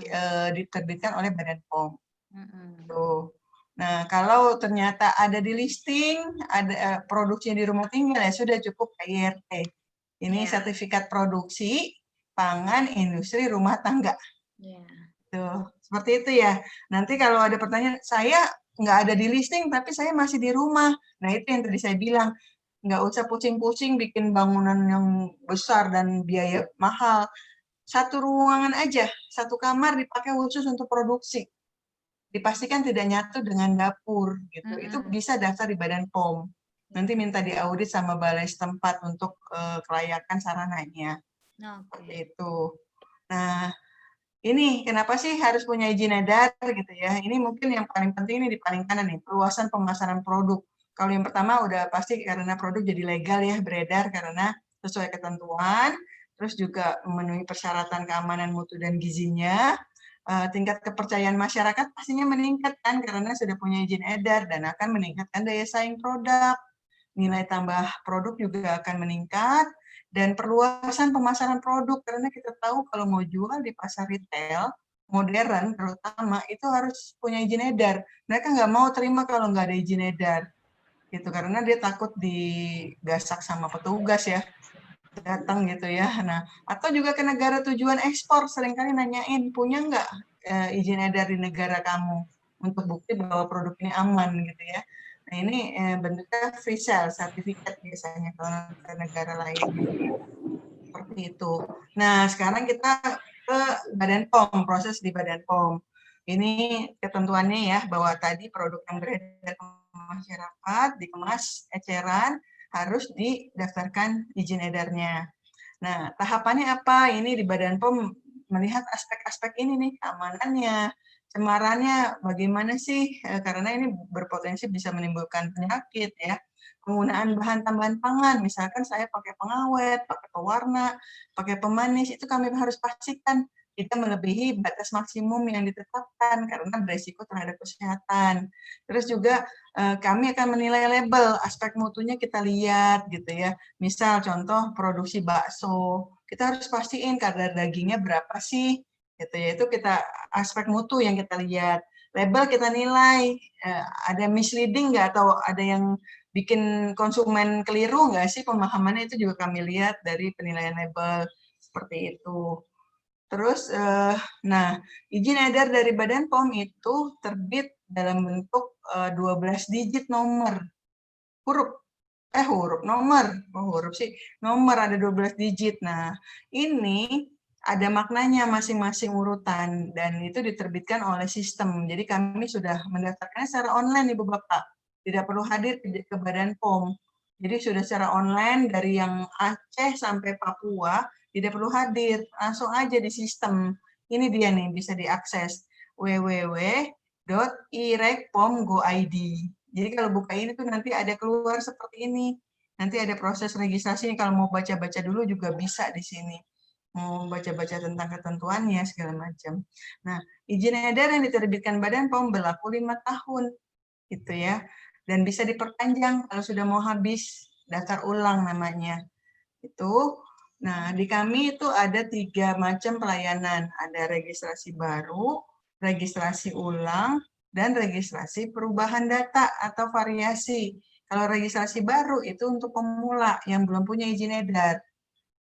diterbitkan oleh Badan POM. Tuh. Nah kalau ternyata ada di listing, ada produksinya di rumah tinggal ya sudah cukup PIRT. Ini sertifikat produksi pangan industri rumah tangga. Tuh, seperti itu ya. Nanti kalau ada pertanyaan, saya nggak ada di listing, tapi saya masih di rumah. Nah, itu yang tadi saya bilang. Nggak usah pusing-pusing bikin bangunan yang besar dan biaya mahal. Satu ruangan aja, satu kamar dipakai khusus untuk produksi. Dipastikan tidak nyatu dengan dapur. Gitu. Itu bisa daftar di Badan POM. Nanti minta diaudit sama balai setempat untuk kelayakan sarananya. Seperti itu. Nah, ini kenapa sih harus punya izin edar gitu ya? Ini mungkin yang paling penting ini di paling kanan nih, perluasan pemasaran produk. Kalau yang pertama udah pasti karena produk jadi legal ya, beredar karena sesuai ketentuan, terus juga memenuhi persyaratan keamanan mutu dan gizinya. Tingkat kepercayaan masyarakat pastinya meningkat kan karena sudah punya izin edar dan akan meningkatkan daya saing produk. Nilai tambah produk juga akan meningkat. Dan perluasan pemasaran produk, karena kita tahu kalau mau jual di pasar retail, modern terutama, itu harus punya izin edar. Mereka nggak mau terima kalau nggak ada izin edar. Gitu, karena dia takut digasak sama petugas ya, datang gitu ya. Nah, atau juga ke negara tujuan ekspor, seringkali nanyain, punya nggak izin edar di negara kamu? Untuk bukti bahwa produk ini aman gitu ya. Nah, ini bentuknya free sale, sertifikat biasanya kalau ke negara lain. Seperti itu. Nah, sekarang kita ke Badan POM, proses di Badan POM. Ini ketentuannya ya, bahwa tadi produk yang beredar ke masyarakat, dikemas eceran, harus didaftarkan izin edarnya. Nah, tahapannya apa? Ini di Badan POM melihat aspek-aspek ini nih, keamanannya, cemarannya bagaimana sih? Karena ini berpotensi bisa menimbulkan penyakit ya. penggunaan bahan tambahan pangan, misalkan saya pakai pengawet, pakai pewarna, pakai pemanis, itu kami harus pastikan tidak melebihi batas maksimum yang ditetapkan karena beresiko terhadap kesehatan. Terus juga kami akan menilai label, aspek mutunya kita lihat gitu ya. Misal contoh produksi bakso, kita harus pastiin kadar dagingnya berapa sih, gitu ya. Itu kita aspek mutu yang kita lihat. Label kita nilai, ada misleading nggak atau ada yang bikin konsumen keliru nggak sih pemahamannya, itu juga kami lihat dari penilaian label seperti itu. Terus, nah izin edar dari Badan POM itu terbit dalam bentuk 12 digit nomor, nomor ada 12 digit. Nah ini ada maknanya masing-masing urutan dan itu diterbitkan oleh sistem. Jadi kami sudah mendaftarkannya secara online Ibu Bapak, tidak perlu hadir ke Badan POM. Jadi sudah secara online dari yang Aceh sampai Papua, tidak perlu hadir, langsung aja di sistem. Ini dia nih, bisa diakses www.irekpom.go.id. Jadi kalau buka ini tuh nanti ada keluar seperti ini. Nanti ada proses registrasi, kalau mau baca-baca dulu juga bisa di sini. Mau baca-baca tentang ketentuannya, segala macam. Nah, izin edar yang diterbitkan Badan POM berlaku 5 tahun. Gitu ya. Dan bisa diperpanjang kalau sudah mau habis, daftar ulang namanya. Itu. Nah, di kami itu ada 3 macam pelayanan. Ada registrasi baru, registrasi ulang, dan registrasi perubahan data atau variasi. Kalau registrasi baru itu untuk pemula yang belum punya izin edar.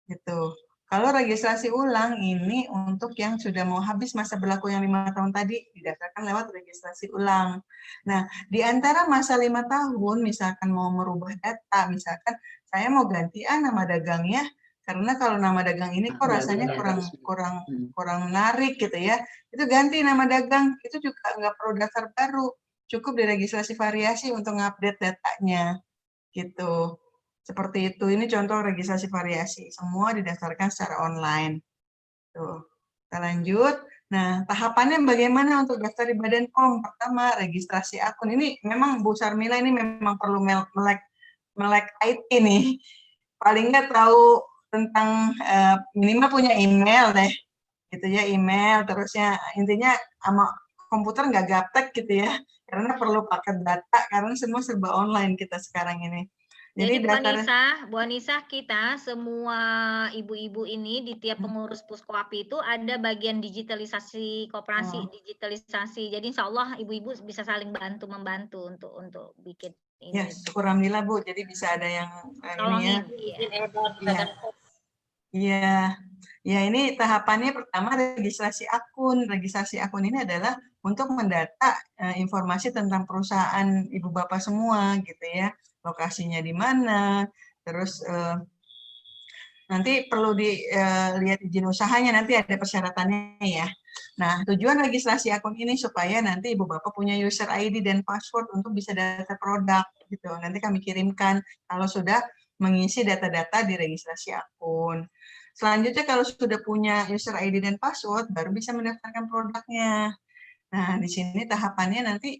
Gitu. Kalau registrasi ulang ini untuk yang sudah mau habis masa berlaku yang 5 tahun tadi, didaftarkan lewat registrasi ulang. Nah, di antara masa 5 tahun, misalkan mau merubah data, misalkan saya mau ganti nama dagangnya, karena kalau nama dagang ini kok rasanya kurang menarik gitu ya, itu ganti nama dagang, itu juga nggak perlu daftar baru, cukup diregistrasi variasi untuk ngupdate datanya, gitu. Seperti itu, ini contoh registrasi variasi, semua didaftarkan secara online. Tuh, kita lanjut. Nah, tahapannya bagaimana untuk daftar di Badan POM? Pertama, registrasi akun. Ini memang Bu Sarmila ini memang perlu melek IT nih. Paling nggak tahu tentang minimal punya email deh, gitu ya, email. Terusnya intinya sama komputer nggak gaptek gitu ya, karena perlu paket data, karena semua serba online kita sekarang ini. Jadi Bu Anissa, kita semua ibu-ibu ini di tiap pengurus Puskoapi itu ada bagian digitalisasi koperasi, digitalisasi. Jadi insya Allah ibu-ibu bisa saling membantu untuk bikin ini. Ya, syukur alhamdulillah Bu. Jadi bisa ada yang ini ya. Iya. Ya, ini tahapannya pertama registrasi akun. Registrasi akun ini adalah untuk mendata informasi tentang perusahaan Ibu Bapak semua gitu ya. Lokasinya di mana, terus nanti perlu dilihat izin usahanya, nanti ada persyaratannya ya. Nah, tujuan registrasi akun ini supaya nanti Ibu Bapak punya user ID dan password untuk bisa data produk gitu. Nanti kami kirimkan kalau sudah mengisi data-data di registrasi akun. Selanjutnya kalau sudah punya user ID dan password baru bisa mendaftarkan produknya. Nah, di sini tahapannya nanti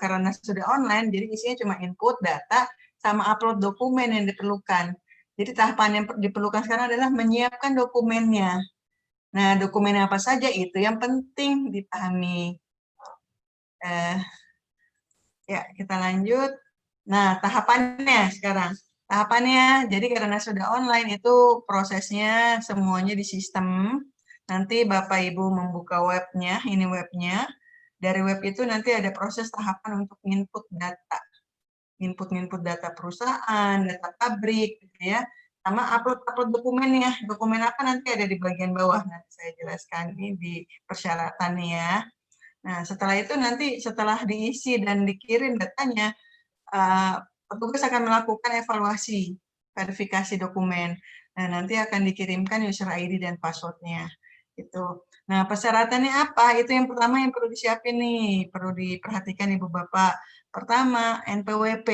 karena sudah online, jadi isinya cuma input data sama upload dokumen yang diperlukan. Jadi tahapan yang diperlukan sekarang adalah menyiapkan dokumennya. Nah, dokumen apa saja itu yang penting dipahami. Ya, kita lanjut. Nah, tahapannya sekarang. Tahapannya, jadi karena sudah online itu prosesnya semuanya di sistem. Nanti Bapak Ibu membuka webnya, ini webnya. Dari web itu nanti ada proses tahapan untuk input data. Input data perusahaan, data pabrik, gitu ya. Sama upload dokumennya. Dokumen apa nanti ada di bagian bawah. Nanti saya jelaskan ini di persyaratannya ya. Nah, setelah itu nanti setelah diisi dan dikirim datanya, petugas akan melakukan evaluasi, verifikasi dokumen. Nah, nanti akan dikirimkan user ID dan password-nya. Gitu. Nah, persyaratannya apa? Itu yang pertama yang perlu disiapin nih, perlu diperhatikan Ibu Bapak. Pertama, NPWP.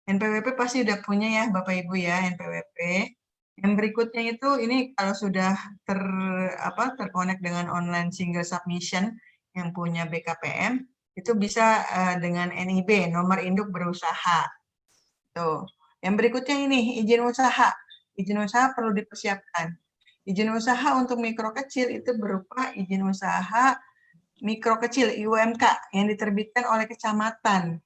NPWP pasti udah punya ya Bapak Ibu ya, NPWP. Yang berikutnya itu ini kalau sudah terkonek dengan online single submission yang punya BKPM, itu bisa dengan NIB, nomor induk berusaha. Gitu. Yang berikutnya ini izin usaha. Izin usaha perlu dipersiapkan. Izin usaha untuk mikro kecil itu berupa izin usaha mikro kecil IUMK yang diterbitkan oleh kecamatan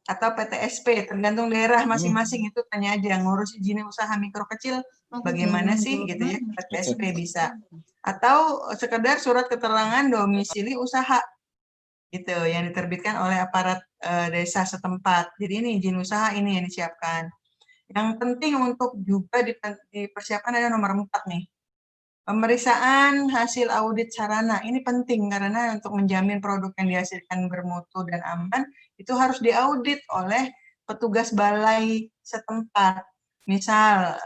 atau PTSP, tergantung daerah masing-masing. Itu tanya aja, ngurus izin usaha mikro kecil bagaimana sih gitu ya, PTSP bisa. Atau sekedar surat keterangan domisili usaha gitu yang diterbitkan oleh aparat desa setempat. Jadi ini izin usaha ini yang disiapkan. Yang penting untuk juga dipersiapkan ada nomor 4 nih. Pemeriksaan hasil audit sarana. Ini penting karena untuk menjamin produk yang dihasilkan bermutu dan aman itu harus diaudit oleh petugas balai setempat. Misal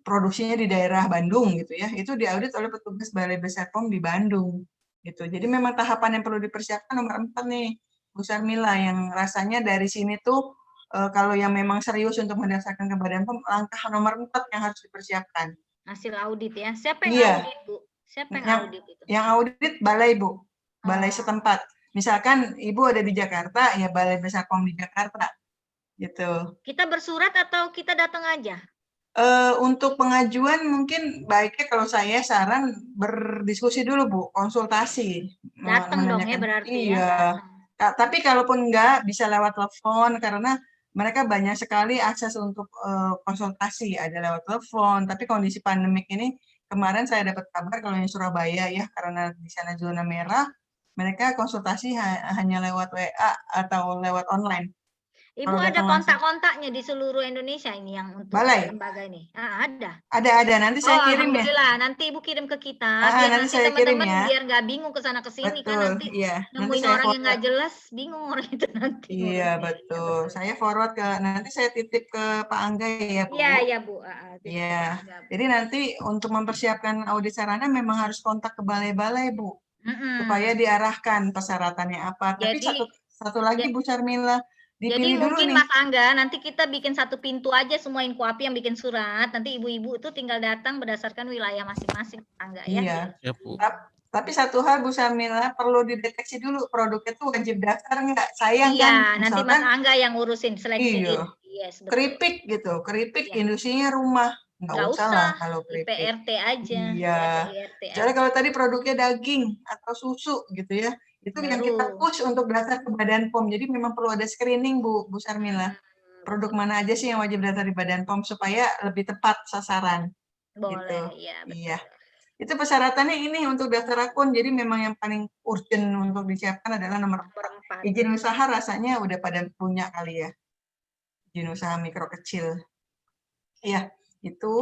produksinya di daerah Bandung gitu ya, itu diaudit oleh petugas Balai Besar POM di Bandung gitu. Jadi memang tahapan yang perlu dipersiapkan nomor 4 nih, Bu Sarmila, yang rasanya dari sini tuh kalau yang memang serius untuk mendaftarkan ke Badan POM, langkah nomor 4 yang harus dipersiapkan. Hasil audit ya. Siapa yang Iya. audit, Bu? Siapa yang audit itu? Yang audit balai, Bu. Balai setempat. Misalkan Ibu ada di Jakarta, ya Balai Besar POM di Jakarta. Gitu. Kita bersurat atau kita datang aja? Untuk pengajuan mungkin baiknya kalau saya saran berdiskusi dulu, Bu, konsultasi. Datang dong ya berarti iya. Ya. Tapi kalaupun enggak, bisa lewat telepon karena mereka banyak sekali akses untuk konsultasi, ada lewat telepon. Tapi kondisi pandemik ini, kemarin saya dapat kabar kalau yang Surabaya ya, karena di sana zona merah, mereka konsultasi hanya lewat WA atau lewat online. Ibu ada kontak-kontaknya di seluruh Indonesia ini yang untuk balai lembaga ini? Ada. Ada. Nanti saya kirim ya. Alhamdulillah. Nanti Ibu kirim ke kita. Biar nanti teman-teman ya. Biar nggak bingung ke sana ke sini kan nanti nemuin orang yang nggak jelas, bingung orang itu nanti. Iya betul. Saya forward nanti saya titip ke Pak Angga ya Bu. Iya Bu. Iya. Jadi nanti untuk mempersiapkan audit sarana memang harus kontak ke balai-balai Bu, supaya diarahkan persyaratannya apa. Tapi satu lagi Bu Sarmila. Jadi mungkin Mas Angga, nanti kita bikin satu pintu aja semua Inkuapi yang bikin surat. Nanti ibu-ibu itu tinggal datang berdasarkan wilayah masing-masing, Angga ya. Iya. Ya, Bu. Tapi satu hal Bu Sarmila, perlu dideteksi dulu produknya itu wajib daftar nggak? Sayang kan? Iya, nanti Mas Angga yang ngurusin seleksi. Iya. Yes, keripik gitu, keripik industrinya rumah. Nggak usah lah kalau keripik. PRT aja. Iya. Jadi kalau tadi produknya daging atau susu gitu ya. Itu yang kita push untuk daftar ke Badan POM. Jadi memang perlu ada screening Bu Sarmila. Produk mana aja sih yang wajib daftar di Badan POM supaya lebih tepat sasaran. Boleh, gitu. Iya. Iya. Itu persyaratannya ini untuk daftar akun. Jadi memang yang paling urgent untuk disiapkan adalah nomor 4. Izin usaha rasanya udah pada punya kali ya. Izin usaha mikro kecil. Iya, itu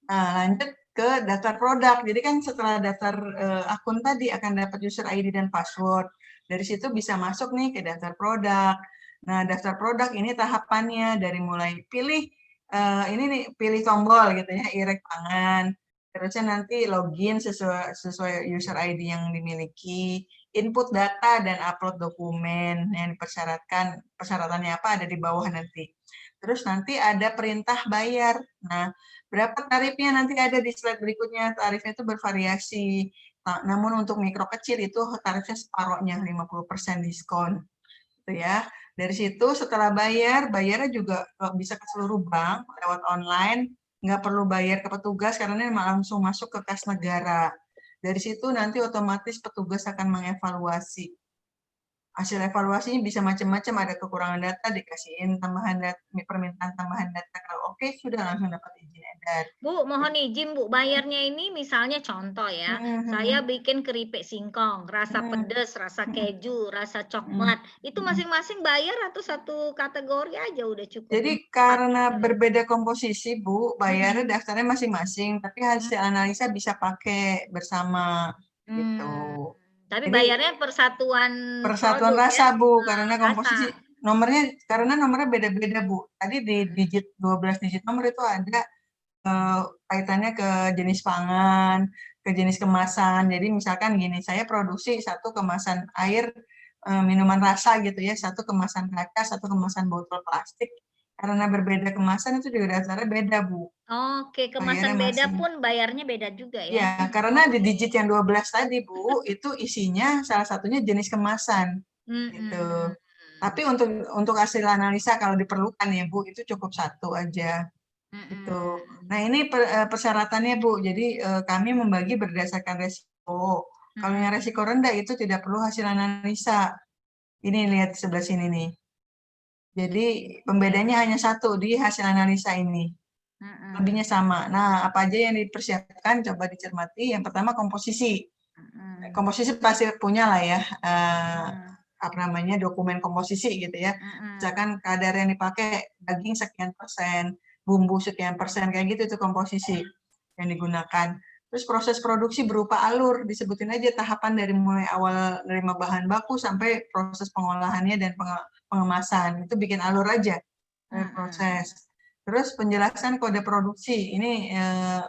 lanjut ke daftar produk. Jadi kan setelah daftar akun tadi akan dapat user ID dan password. Dari situ bisa masuk nih ke daftar produk. Nah, daftar produk ini tahapannya dari mulai pilih ini nih, pilih tombol gitu ya, irek pangan. Terusnya nanti login sesuai user ID yang dimiliki, input data dan upload dokumen yang dipersyaratkan. Persyaratannya apa ada di bawah nanti. Terus nanti ada perintah bayar. Nah, berapa tarifnya nanti ada di slide berikutnya. Tarifnya itu bervariasi. Nah, namun untuk mikro kecil itu tarifnya separohnya 50% diskon. Gitu ya. Dari situ setelah bayarnya juga bisa ke seluruh bank lewat online. Nggak perlu bayar ke petugas karena memang langsung masuk ke kas negara. Dari situ nanti otomatis petugas akan mengevaluasi. Hasil evaluasinya bisa macam-macam, ada kekurangan data, dikasihin tambahan data, permintaan tambahan data. Kalau oke, sudah langsung dapat izin edar. Bu, mohon izin Bu, bayarnya ini misalnya contoh ya, saya bikin keripik singkong, rasa pedas, rasa keju, rasa coklat, itu masing-masing bayar atau satu kategori aja udah cukup? Jadi karena berbeda komposisi Bu, bayarnya daftarnya masing-masing, tapi hasil analisa bisa pakai bersama gitu. Tapi bayarnya persatuan rasa Bu, karena komposisi nomornya beda-beda Bu. Tadi di 12 digit nomor itu ada kaitannya ke jenis pangan, ke jenis kemasan. Jadi misalkan gini, saya produksi satu kemasan air minuman rasa gitu ya, satu kemasan kaca, satu kemasan botol plastik. Karena berbeda kemasan itu juga dasarnya beda Bu. Oke, kemasan beda pun bayarnya beda juga ya? Ya, karena di digit yang 12 tadi Bu, itu isinya salah satunya jenis kemasan. Gitu. Tapi untuk hasil analisa kalau diperlukan ya Bu, itu cukup 1 aja. Gitu. Nah ini persyaratannya Bu, jadi kami membagi berdasarkan resiko. Kalau yang resiko rendah itu tidak perlu hasil analisa. Ini lihat di sebelah sini nih. Jadi pembedanya hanya 1 di hasil analisa ini. Lebihnya sama. Nah, apa aja yang dipersiapkan coba dicermati. Yang pertama komposisi. Komposisi pasti punya lah ya. Apa namanya, dokumen komposisi gitu ya. Misalkan kadar yang dipakai daging sekian persen, bumbu sekian persen, kayak gitu itu komposisi yang digunakan. Terus proses produksi berupa alur, disebutin aja tahapan dari mulai awal nerima bahan baku sampai proses pengolahannya dan pengemasan. Itu bikin alur aja proses. Terus penjelasan kode produksi. Ini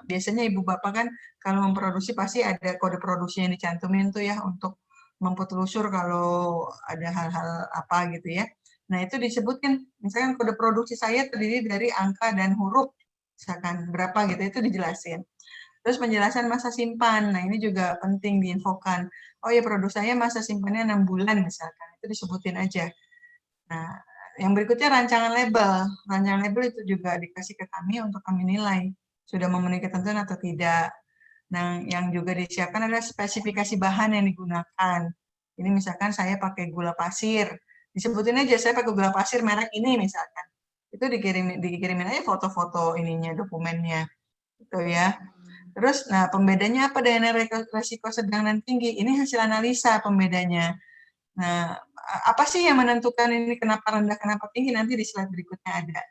biasanya ibu bapak kan kalau memproduksi pasti ada kode produksi yang dicantumin tuh ya untuk mempetelusur kalau ada hal-hal apa gitu ya. Nah itu disebutkan, misalkan kode produksi saya terdiri dari angka dan huruf, misalkan berapa gitu, itu dijelasin. Terus penjelasan masa simpan, nah ini juga penting diinfokan. Oh ya produk saya masa simpannya 6 bulan misalkan, itu disebutin aja. Nah yang berikutnya rancangan label. Rancangan label itu juga dikasih ke kami untuk kami nilai, sudah memenuhi ketentuan atau tidak. Nah, yang juga disiapkan adalah spesifikasi bahan yang digunakan. Ini misalkan saya pakai gula pasir, disebutin aja saya pakai gula pasir merek ini misalkan. Itu dikirimin aja foto-foto ininya, dokumennya. Gitu ya. Terus, nah pembedanya apa dengan resiko sedang dan tinggi? Ini hasil analisa pembedanya. Nah, apa sih yang menentukan ini kenapa rendah, kenapa tinggi? Nanti di slide berikutnya ada.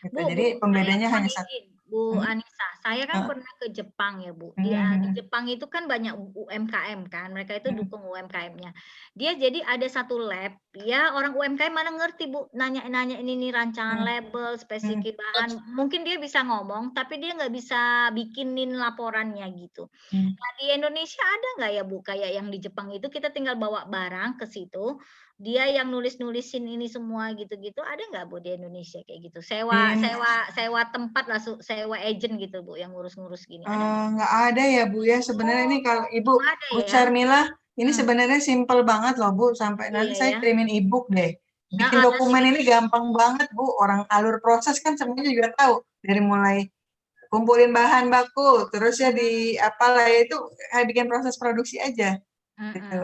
Gitu. Jadi pembedanya hanya 1. Bu Anissa, saya kan pernah ke Jepang ya Bu. Di Jepang itu kan banyak UMKM kan, mereka itu dukung UMKM-nya. Dia jadi ada satu lab, ya orang UMKM mana ngerti Bu, nanya-nanya ini nih rancangan label, spesifikasi bahan. Mungkin dia bisa ngomong, tapi dia nggak bisa bikinin laporannya gitu. Nah di Indonesia ada nggak ya Bu, kayak yang di Jepang itu kita tinggal bawa barang ke situ, dia yang nulis-nulisin ini semua gitu-gitu, ada nggak Bu di Indonesia kayak gitu? Sewa tempat lah, sewa agent gitu Bu yang ngurus-ngurus gini. Nggak ada ya Bu ya. Sebenarnya ini kalau Ibu Bu Charmila, ini sebenarnya simpel banget loh Bu. Sampai nanti saya kirimin e-book deh. Bikin dokumen ini gampang banget Bu. Orang alur proses kan semuanya juga tahu. Dari mulai kumpulin bahan baku, terus ya di apalah ya itu kayak bikin proses produksi aja. Gitu.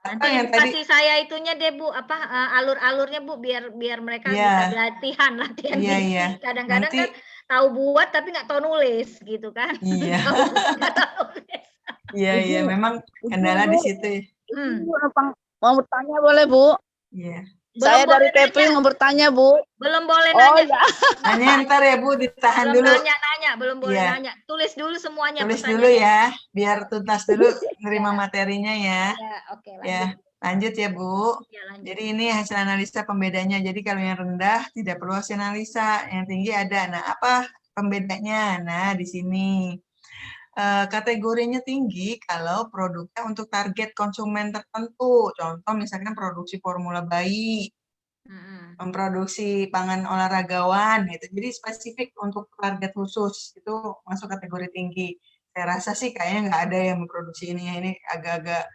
Nanti yang kasih saya itunya deh Bu, apa alur-alurnya Bu, biar mereka bisa latihan. Iya. Kadang-kadang kan tahu buat tapi nggak tahu nulis gitu kan. Iya. Iya, memang kendala di situ. Mau bertanya boleh Bu? Iya. Saya dari PP mau bertanya Bu. Belum boleh nanya. Nanya ntar ya Bu, ditahan dulu. Nanya, belum boleh nanya. Tulis dulu semuanya. Tulis dulu ya, biar tuntas dulu nerima materinya ya. Ya, oke. Ya, lanjut ya Bu. Ya, lanjut. Jadi ini hasil analisa pembedanya. Jadi kalau yang rendah tidak perlu hasil analisa, yang tinggi ada. Nah, apa pembedanya? Nah, di sini. Kategorinya tinggi kalau produknya untuk target konsumen tertentu. Contoh misalkan produksi formula bayi, memproduksi pangan olahragawan, gitu. Jadi spesifik untuk target khusus itu masuk kategori tinggi. Saya rasa sih kayaknya nggak ada yang memproduksi ini agak-agak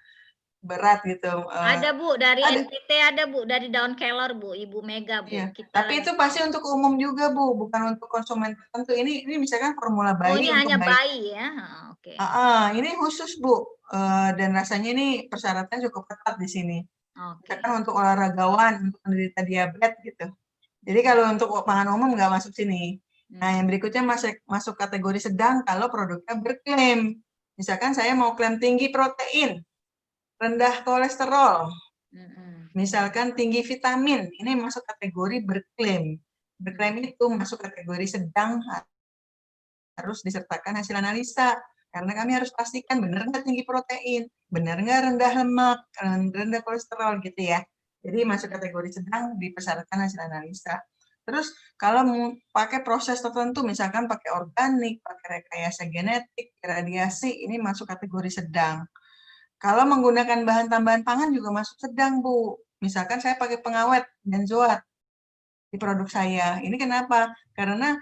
berat gitu. Ada Bu, dari NTT ada Bu, dari Daun Keller Bu, Ibu Mega Bu. Iya. Tapi itu pasti untuk umum juga Bu, bukan untuk konsumen tertentu. Ini misalkan formula bayi. Oh ini hanya bayi ya? Oke. Ini khusus Bu, dan rasanya ini persyaratan cukup ketat di sini. Misalkan untuk olahragawan, untuk penderita diabetes gitu. Jadi kalau untuk pangan umum nggak masuk sini. Nah yang berikutnya masuk kategori sedang kalau produknya berklaim. Misalkan saya mau klaim tinggi protein, rendah kolesterol, misalkan tinggi vitamin, ini masuk kategori berklaim. Berklaim itu masuk kategori sedang, harus disertakan hasil analisa. Karena kami harus pastikan benar nggak tinggi protein, benar nggak rendah lemak, rendah kolesterol gitu ya. Jadi masuk kategori sedang dipersyaratkan hasil analisa. Terus kalau mau pakai proses tertentu, misalkan pakai organik, pakai rekayasa genetik, radiasi, ini masuk kategori sedang. Kalau menggunakan bahan tambahan pangan juga masuk sedang, Bu. Misalkan saya pakai pengawet benzoat di produk saya. Ini kenapa? Karena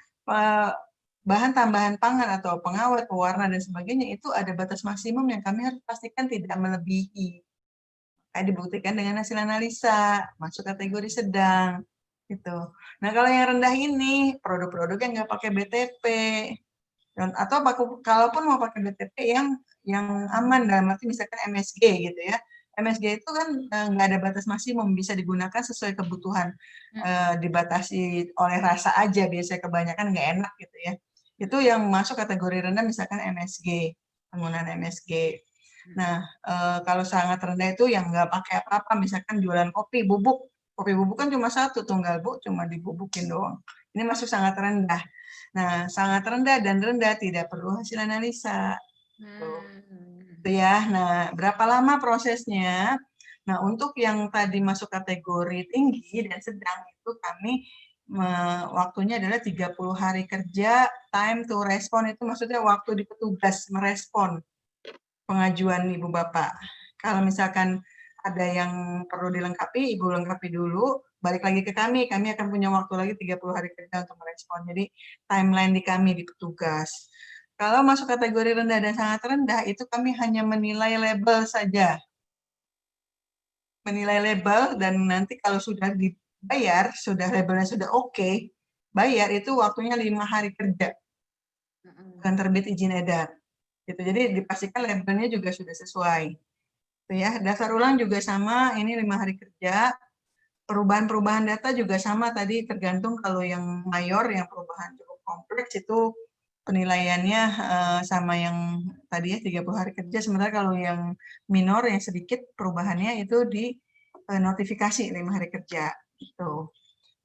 bahan tambahan pangan atau pengawet, pewarna, dan sebagainya itu ada batas maksimum yang kami harus pastikan tidak melebihi. dibuktikan dengan hasil analisa, masuk kategori sedang, gitu. Nah, kalau yang rendah ini produk-produk yang nggak pakai BTP, atau kalaupun mau pakai BTP yang aman, dalam arti misalkan MSG gitu ya. MSG itu kan nggak ada batas maksimum, bisa digunakan sesuai kebutuhan, dibatasi oleh rasa aja, biasanya kebanyakan nggak enak gitu ya. Itu yang masuk kategori rendah misalkan MSG, penggunaan MSG. Nah, kalau sangat rendah itu yang nggak pakai apa-apa, misalkan jualan kopi bubuk kan cuma satu tunggal Bu, cuma dibubukin doang. Ini masuk sangat rendah. Nah, sangat rendah dan rendah tidak perlu hasil analisa. Itu ya. Nah, berapa lama prosesnya? Nah, untuk yang tadi masuk kategori tinggi dan sedang itu kami waktunya adalah 30 hari kerja, time to respond itu maksudnya waktu di petugas merespon pengajuan Ibu Bapak. Kalau misalkan ada yang perlu dilengkapi, Ibu lengkapi dulu, balik lagi ke kami akan punya waktu lagi 30 hari kerja untuk merespon. Jadi timeline di kami di petugas. Kalau masuk kategori rendah dan sangat rendah, itu kami hanya menilai label saja. Menilai label, dan nanti kalau sudah dibayar, sudah labelnya sudah oke, bayar itu waktunya 5 hari kerja. Bukan terbit izin edar. Gitu. Jadi dipastikan labelnya juga sudah sesuai. Itu ya. Daftar ulang juga sama, ini 5 hari kerja. Perubahan-perubahan data juga sama tadi, tergantung kalau yang mayor, yang perubahan cukup kompleks itu penilaiannya sama yang tadi ya 30 hari kerja, sementara kalau yang minor, yang sedikit perubahannya itu di notifikasi 5 hari kerja. Gitu.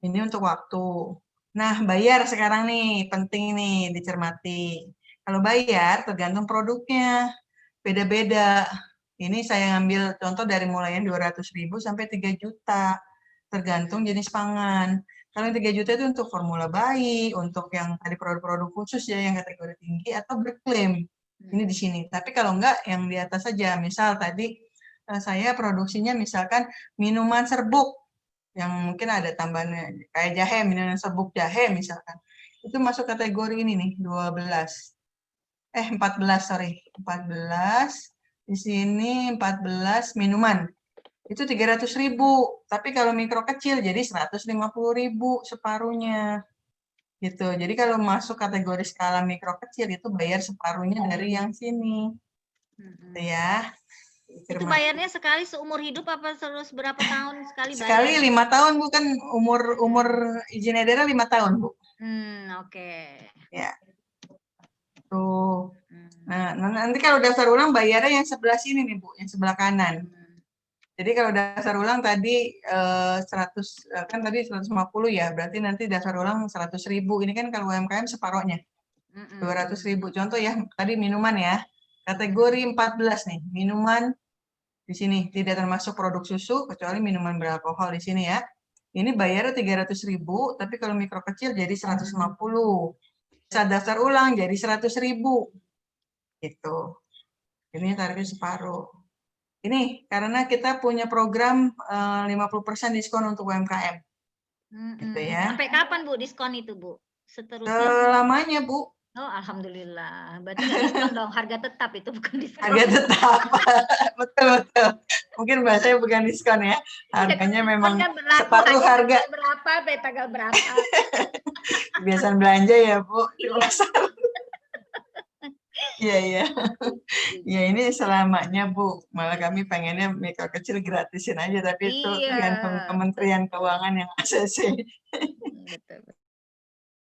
Ini untuk waktu. Nah, bayar sekarang nih, penting nih dicermati. Kalau bayar tergantung produknya, beda-beda. Ini saya ngambil contoh dari mulai 200.000 sampai 3 juta, tergantung jenis pangan. Kalau yang 3 juta itu untuk formula bayi, untuk yang tadi produk-produk khusus ya, yang kategori tinggi atau berklaim. Ini di sini. Tapi kalau enggak, yang di atas saja. Misal tadi saya produksinya misalkan minuman serbuk, yang mungkin ada tambahannya, kayak jahe, minuman serbuk jahe misalkan. Itu masuk kategori ini nih, 14. Di sini 14 minuman. Itu 300.000. Tapi kalau mikro kecil jadi 150.000 separuhnya. Gitu. Jadi kalau masuk kategori skala mikro kecil itu bayar separuhnya dari yang sini. Gitu ya. Itu bayarnya sekali seumur hidup apa terus berapa tahun sekali bayar? Sekali 5 tahun, Bu, kan umur izin edarnya 5 tahun, Bu. Oke. Ya. Tuh. Nah, nanti kalau daftar ulang bayarnya yang sebelah sini nih, Bu, yang sebelah kanan. Jadi kalau daftar ulang tadi 100, kan tadi 150 ya, berarti nanti daftar ulang 100.000. Ini kan kalau UMKM separohnya. 200.000. Contoh ya, tadi minuman ya. Kategori 14 nih, minuman di sini tidak termasuk produk susu kecuali minuman beralkohol di sini ya. Ini bayarnya 300.000, tapi kalau mikro kecil jadi 150. Saat daftar ulang jadi 100.000. Gitu. Ini tarifnya separuh. Ini karena kita punya program 50% diskon untuk UMKM. Gitu ya. Sampai kapan Bu diskon itu Bu? Seterusnya? Selamanya Bu. Oh, alhamdulillah. Berarti nggak diskon dong, harga tetap itu bukan diskon. Harga tetap. Betul. Mungkin bahasanya bukan diskon ya. Harganya memang separuh harga. Berapa, tanggal berapa? Kebiasaan belanja ya Bu di pasar. Iya. Ya ini selamanya Bu. Malah kami pengennya mikro kecil gratisin aja, tapi itu tergantung Kementerian Keuangan yang ACC. Betul.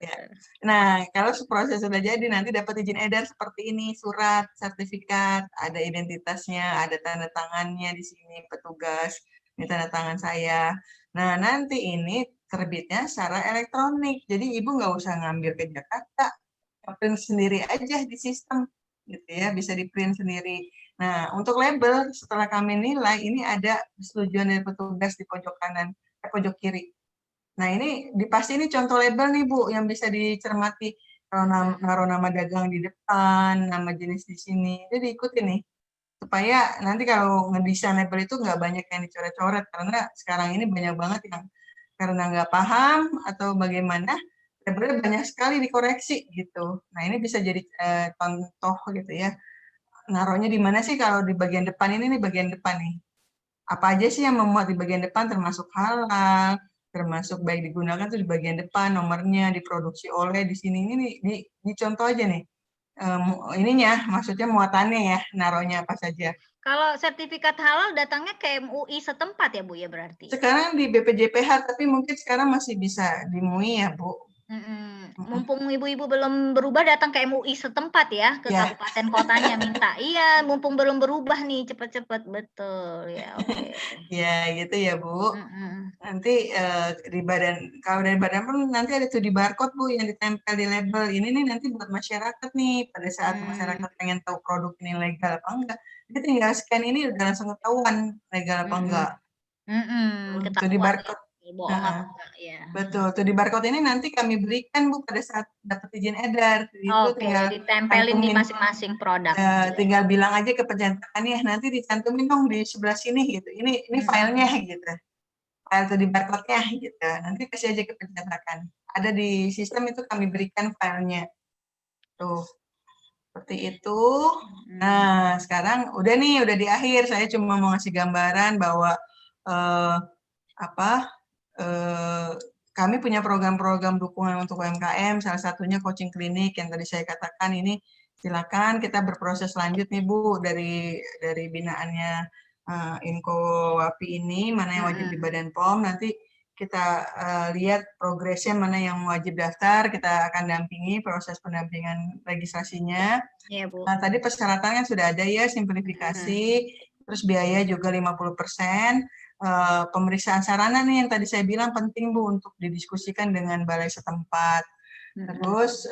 Ya. Nah, kalau proses sudah jadi, nanti dapat izin edar seperti ini, surat, sertifikat, ada identitasnya, ada tanda tangannya di sini, petugas, ini tanda tangan saya. Nah, nanti ini terbitnya secara elektronik, jadi Ibu nggak usah ngambil ke Jakarta, print sendiri aja di sistem, gitu ya, bisa di print sendiri. Nah, untuk label, setelah kami nilai, ini ada persetujuan dari petugas di pojok kanan, pojok kiri. Nah, ini pasti ini contoh label nih Bu, yang bisa dicermati. Kalau naruh nama dagang di depan, nama jenis di sini, itu diikuti nih. Supaya nanti kalau ngedesain label itu nggak banyak yang dicoret-coret, karena sekarang ini banyak banget yang karena nggak paham atau bagaimana, labelnya banyak sekali dikoreksi gitu. Nah, ini bisa jadi contoh gitu ya. Naruhnya di mana sih kalau di bagian depan ini nih, bagian depan nih. apa aja sih yang memuat di bagian depan termasuk halal, termasuk baik digunakan tuh di bagian depan, nomornya diproduksi oleh di sini ini di contoh aja nih. Ininya maksudnya muatannya ya, naruhnya apa saja. Kalau sertifikat halal datangnya ke MUI setempat ya Bu ya berarti? Sekarang di BPJPH, tapi mungkin sekarang masih bisa di MUI ya Bu. Mumpung ibu-ibu belum berubah datang ke MUI setempat ya, ke Ya. kabupaten kotanya minta. Iya, mumpung belum berubah nih, cepet-cepet betul ya. Oke. Ya gitu ya Bu. Nanti di badan, kalau dari badan pun nanti ada tuh di barcode Bu yang ditempel di label. Ini nih nanti buat masyarakat nih, pada saat masyarakat pengen tahu produk ini legal apa enggak, dia tinggal scan ini udah langsung ketahuan legal apa enggak. Tuh di barcode. Bohong apa enggak ya. Betul, tuh di barcode ini nanti kami berikan Bu pada saat dapat izin edar. Itu Oke, ditempelin di masing-masing produk. Tinggal bilang aja ke pencetakannya, nanti dicantumin dong di sebelah sini gitu. Ini filenya gitu. File tuh di barcode-nya gitu. Nanti kasih aja ke pencetakan. Ada di sistem itu kami berikan filenya. Tuh. Seperti itu. Nah, sekarang udah nih, udah di akhir. Saya cuma mau ngasih gambaran bahwa kami punya program-program dukungan untuk UMKM, salah satunya coaching klinik yang tadi saya katakan ini. Silakan kita berproses lanjut nih Bu dari binaannya Inko WAPI ini, mana yang wajib di Badan POM, nanti kita lihat progresnya mana yang wajib daftar, kita akan dampingi proses pendampingan registrasinya. Iya, Bu. Nah, tadi persyaratannya sudah ada ya, simplifikasi, terus biaya juga 50%. Pemeriksaan sarana nih yang tadi saya bilang penting Bu untuk didiskusikan dengan balai setempat. Terus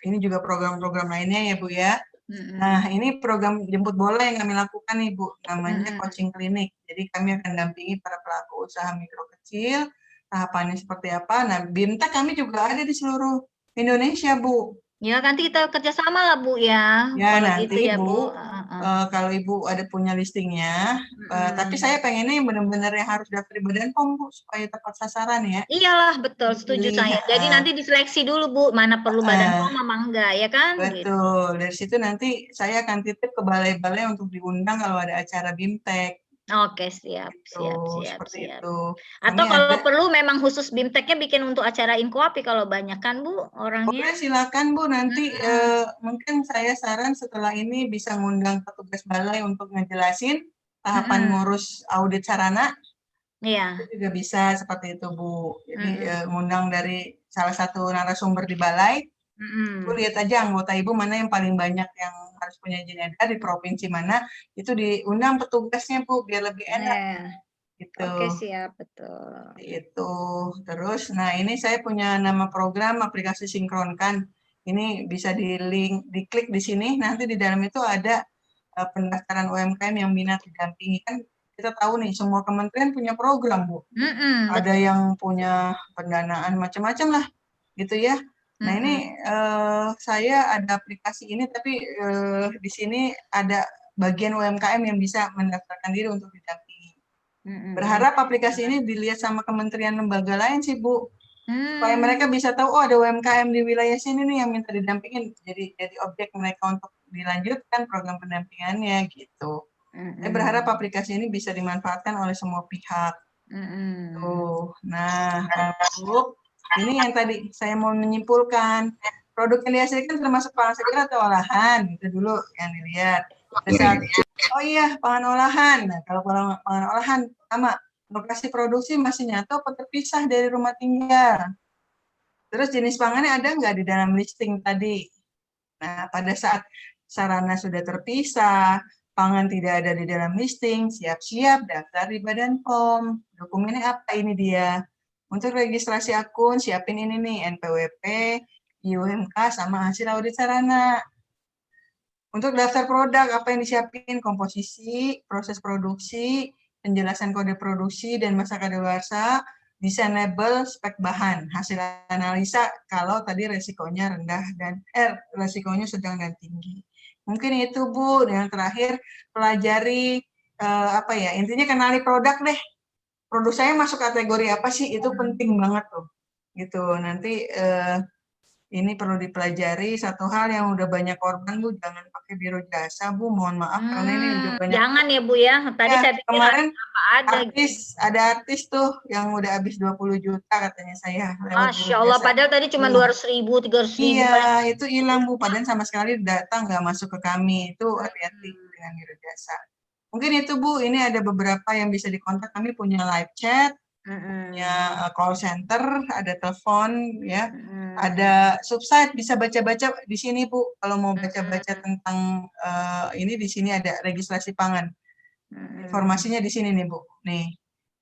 ini juga program-program lainnya ya Bu ya. Nah, ini program jemput bola yang kami lakukan nih Bu, namanya coaching klinik. Jadi kami akan dampingi para pelaku usaha mikro kecil, tahapannya seperti apa. Nah, BIMTEK kami juga ada di seluruh Indonesia Bu. Ya, nanti kita kerjasama lah Bu ya. Ya, kalau nanti gitu ya, Bu, kalau Ibu ada punya listingnya, tapi saya pengennya yang benar-benar yang harus daftar di Badan POM Bu, supaya tepat sasaran ya. Iyalah, betul, setuju saya. Jadi nanti diseleksi dulu Bu, mana perlu Badan POM sama enggak, ya kan? Betul, dari situ nanti saya akan titip ke balai-balai untuk diundang kalau ada acara BIMTEK. Oke, siap. Seperti itu. Atau kalau perlu memang khusus BIMTEK-nya bikin untuk acara Inkoapi kalau banyak kan Bu orangnya. Boleh silakan Bu, nanti mungkin saya saran setelah ini bisa ngundang petugas balai untuk ngejelasin tahapan ngurus audit sarana. Iya. Itu juga bisa seperti itu Bu. Jadi ngundang dari salah satu narasumber di balai. Bu lihat aja anggota Ibu mana yang paling banyak yang harus punya izin edar di provinsi mana, itu diundang petugasnya Bu biar lebih enak. Gitu. Oke, siap, betul. Itu. Terus, nah ini saya punya nama program aplikasi sinkronkan. Ini bisa diklik di sini, nanti di dalam itu ada pendaftaran UMKM yang minat didampingi. Kan kita tahu nih, semua kementerian punya program Bu. Ada yang punya pendanaan macam-macam lah, gitu ya. Nah ini saya ada aplikasi ini, tapi di sini ada bagian UMKM yang bisa mendaftarkan diri untuk didampingi. Berharap aplikasi ini dilihat sama kementerian lembaga lain sih Bu, supaya mereka bisa tahu oh ada UMKM di wilayah sini nih yang minta didampingin, jadi objek mereka untuk dilanjutkan program pendampingannya gitu. Saya berharap aplikasi ini bisa dimanfaatkan oleh semua pihak. Nah, ini yang tadi saya mau menyimpulkan, produk yang dihasilkan termasuk pangan segar atau olahan, itu dulu yang dilihat. Oh iya, pangan olahan. Nah, kalau pangan olahan, pertama, lokasi produksi masih nyatu atau terpisah dari rumah tinggal. Terus jenis pangannya ada nggak di dalam listing tadi? Nah, pada saat sarana sudah terpisah, pangan tidak ada di dalam listing, siap-siap daftar di Badan POM. Dokumennya apa ini dia? Untuk registrasi akun, siapin ini nih, NPWP, IUMK, sama hasil audit sarana. Untuk daftar produk, apa yang disiapin? Komposisi, proses produksi, penjelasan kode produksi dan masa kadaluarsa, desain label, spek bahan, hasil analisa kalau tadi resikonya rendah dan resikonya sedang dan tinggi. Mungkin itu Bu. Yang terakhir, pelajari intinya kenali produk deh. Produk saya masuk kategori apa sih, itu penting banget tuh gitu. Nanti ini perlu dipelajari. Satu hal yang udah banyak korban Bu, jangan pakai biro jasa Bu, mohon maaf karena ini udah banyak. Jangan ya Bu ya, tadi Ya, saya pikir kemarin apa ada gitu. ada artis tuh yang udah habis 20 juta katanya saya lewat biro Masya Allah, jasa. padahal tadi cuma 200.000, 300.000. Iya, itu hilang Bu, padahal sama sekali data nggak masuk ke kami. Itu hati-hati dengan biro jasa. Mungkin itu Bu, ini ada beberapa yang bisa dikontak. Kami punya live chat, punya call center, ada telepon, ya, ada subsite, bisa baca-baca di sini Bu. Kalau mau baca-baca tentang ini di sini ada registrasi pangan. Informasinya di sini nih Bu. Nih,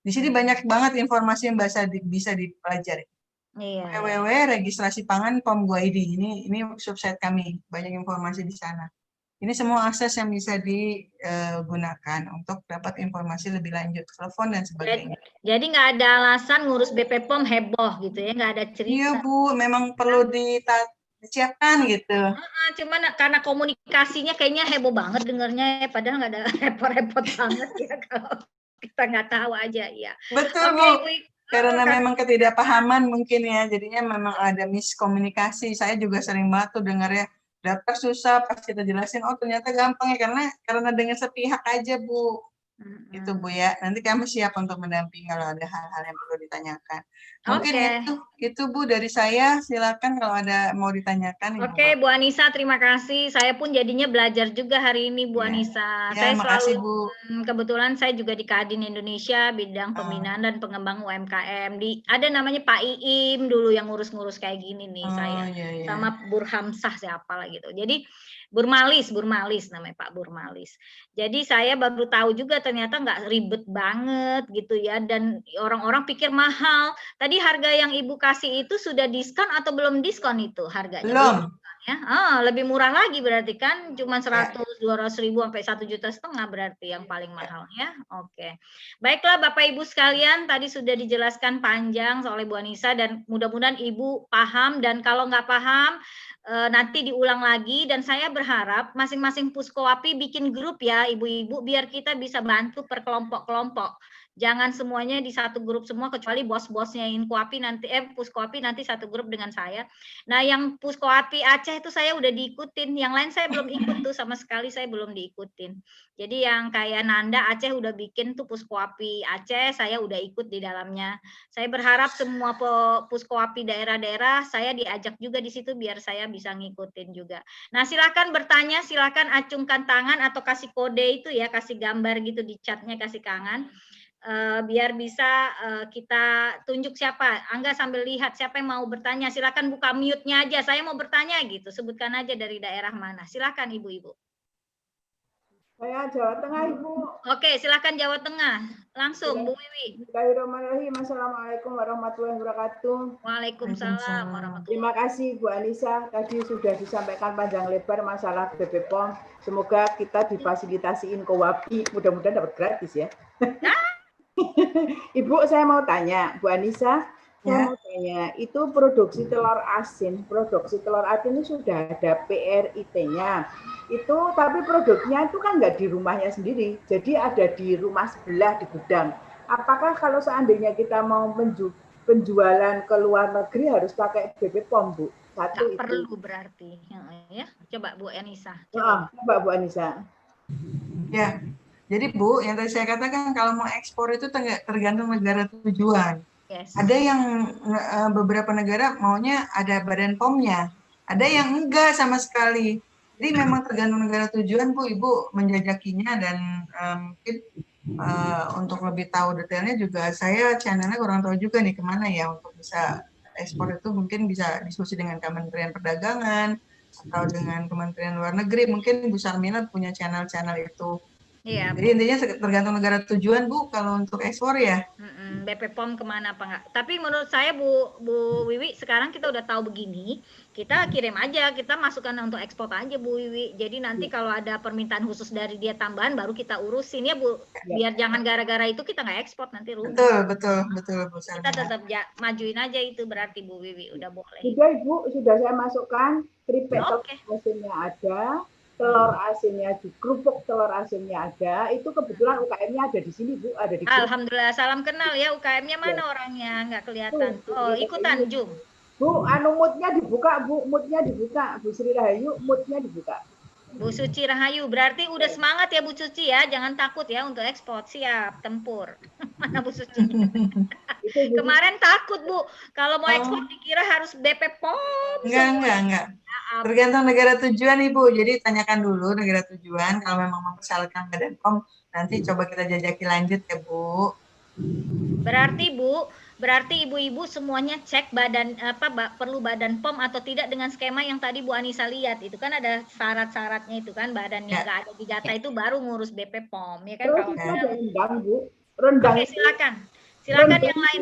di sini banyak banget informasi yang bisa dipelajari. Iya. www.registrasipangan.com.id ini subsite kami, banyak informasi di sana. Ini semua akses yang bisa digunakan untuk dapat informasi lebih lanjut, telepon dan sebagainya. Jadi nggak ada alasan ngurus BP POM heboh gitu ya, nggak ada cerita. Iya Bu, memang perlu disiapkan gitu. Cuman karena komunikasinya kayaknya heboh banget dengernya, padahal nggak ada repot-repot banget ya kalau kita nggak tahu aja ya. Betul Bu, karena memang ketidakpahaman mungkin ya, jadinya memang ada miskomunikasi. Saya juga sering banget tuh dengar ya, daftar susah, pas kita jelasin, oh ternyata gampang ya, karena dengan sepihak aja Bu. Gitu Bu ya, nanti kami siap untuk mendampingi kalau ada hal-hal yang perlu ditanyakan. Mungkin itu Bu dari saya, silakan kalau ada mau ditanyakan. Oke, Bu Anissa, terima kasih. Saya pun jadinya belajar juga hari ini Bu Anissa. Ya, Saya makasih selalu, Bu. Kebetulan saya juga di Kadin Indonesia, bidang pembinaan dan pengembangan UMKM. Ada namanya Pak Iim dulu yang ngurus-ngurus kayak gini nih, saya. Sama Burhamsah siapa lah gitu. Jadi Burmalis namanya Pak Burmalis. Jadi saya baru tahu juga ternyata nggak ribet banget gitu ya, dan orang-orang pikir mahal. Tadi harga yang Ibu kasih itu sudah diskon atau belum diskon itu harganya? Belum. Ya, lebih murah lagi berarti kan, cuma 100-200 ribu sampai 1,5 juta berarti yang paling mahal ya. Oke. Baiklah Bapak Ibu sekalian, tadi sudah dijelaskan panjang soal Bu Anissa dan mudah-mudahan Ibu paham, dan kalau nggak paham nanti diulang lagi, dan saya berharap masing-masing Puskowapi bikin grup ya Ibu-ibu biar kita bisa bantu per kelompok-kelompok. Jangan semuanya di satu grup semua, kecuali bos-bosnya Inkowapi nanti Puskowapi nanti satu grup dengan saya. Nah, yang Puskowapi Aceh itu saya udah diikutin, yang lain saya belum ikut tuh sama sekali, saya belum diikutin. Jadi yang kayak Nanda Aceh udah bikin tuh Puskowapi Aceh, saya udah ikut di dalamnya. Saya berharap semua Puskowapi daerah-daerah saya diajak juga di situ biar saya bisa ngikutin juga. Nah, silakan bertanya, silakan acungkan tangan atau kasih kode itu ya, kasih gambar gitu di chatnya, kasih tangan. Biar bisa kita tunjuk siapa. Angga sambil lihat siapa yang mau bertanya, silakan buka mute-nya aja. Saya mau bertanya gitu, sebutkan aja dari daerah mana. Silakan Ibu-ibu. Saya Jawa Tengah Ibu. Oke, silakan Jawa Tengah. Langsung Bu Wiwi. Bismillahirrahmanirrahim. Assalamualaikum warahmatullahi wabarakatuh. Waalaikumsalam warahmatullahi wabarakatuh. Terima kasih Bu Anissa, tadi sudah disampaikan panjang lebar masalah BP POM. Semoga kita difasilitasi Inkowapi, mudah-mudahan dapat gratis ya. Ibu, saya mau tanya, Bu Anissa, saya mau tanya, itu produksi telur asin ini sudah ada PRIT-nya. Itu tapi produknya itu kan nggak di rumahnya sendiri, jadi ada di rumah sebelah di gudang. Apakah kalau seandainya kita mau penjualan ke luar negeri harus pakai BP POM, Bu? Satu itu. Perlu berarti, ya. Coba Bu Anissa. Coba Bu Anissa. Ya. Jadi Bu, yang tadi saya katakan kalau mau ekspor itu tergantung negara tujuan. Yes. Ada yang beberapa negara maunya ada badan POM-nya, ada yang enggak sama sekali. Jadi memang tergantung negara tujuan Bu, Ibu menjajakinya, dan mungkin untuk lebih tahu detailnya juga saya channelnya kurang tahu juga nih kemana ya untuk bisa ekspor itu, mungkin bisa diskusi dengan Kementerian Perdagangan atau dengan Kementerian Luar Negeri, mungkin Bu Sarmina punya channel-channel itu. Iya. Jadi intinya tergantung negara tujuan Bu kalau untuk ekspor ya. BP POM kemana apa enggak. Tapi menurut saya Bu Wiwi, sekarang kita udah tahu begini, kita kirim aja, kita masukkan untuk ekspor aja Bu Wiwi. Jadi nanti kalau ada permintaan khusus dari dia tambahan baru kita urusin ya Bu. Biar jangan gara-gara itu kita nggak ekspor nanti rugi. Betul Bu Sarmina. Kita tetap majuin aja itu berarti Bu Wiwi, udah boleh. Sudah Ibu, sudah saya masukkan keripik asinnya ada. Telur asinnya, kerupuk telur asinnya ada, itu kebetulan UKM-nya ada di sini Bu, ada di Alhamdulillah, salam kenal ya, UKM-nya mana orangnya, nggak kelihatan. Oh, ikutan Zoom. Bu, anu moodnya dibuka, Bu. Moodnya dibuka. Bu Sri Rahayu, moodnya dibuka. Bu Suci Rahayu, berarti udah semangat ya Bu Suci ya, jangan takut ya untuk ekspor, siap tempur. Mana Bu Suci? Kemarin takut Bu, kalau mau ekspor dikira harus BP POM. Enggak. Tergantung negara tujuan Ibu. Jadi tanyakan dulu negara tujuan. Kalau memang mempersyaratkan Badan POM, nanti coba kita jajaki lanjut ya Bu. Berarti ibu-ibu semuanya cek perlu badan POM atau tidak dengan skema yang tadi Bu Anissa lihat. Itu kan ada syarat-syaratnya itu kan, badannya nggak ada di data itu baru ngurus BP POM ya kan. Terus Kalau itu ada rendang, Bu. Rendang. Oke, silakan yang lain.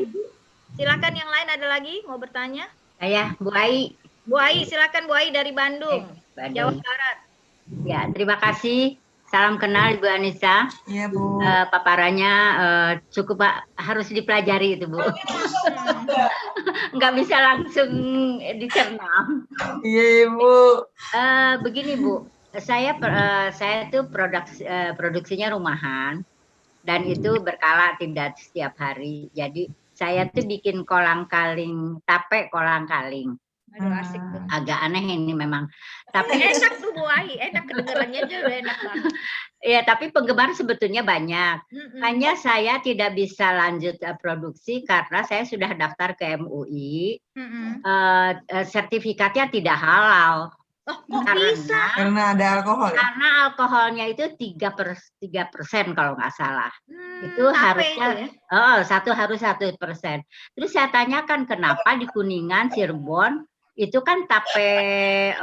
Silakan yang lain, ada lagi mau bertanya? Saya Bu Ai. Bu Ai, silakan Bu Ai dari Bandung, Jawa Barat. Ya, terima kasih. Salam kenal Ibu Anissa. Iya Bu. Paparannya cukup Pak, harus dipelajari itu Bu. Nggak bisa langsung dicerna. Iya Bu. Begini Bu, saya tuh produksinya rumahan dan itu berkala, tidak setiap hari. Jadi saya tuh bikin kolang-kaling, tape kolang-kaling. Aduh, asik tuh. Agak aneh ini memang. Tapi enak tuh Bu Ai, enak kedengarannya aja udah enak banget. Ya, tapi penggemar sebetulnya banyak. Hanya saya tidak bisa lanjut produksi karena saya sudah daftar ke MUI. Sertifikatnya tidak halal. Oh, kok bisa? Karena ada alkohol ya? Karena alkoholnya itu 3% kalau nggak salah. Itu harusnya itu ya? Harus 1%. Terus saya tanyakan kenapa di Kuningan, Cirebon itu kan tape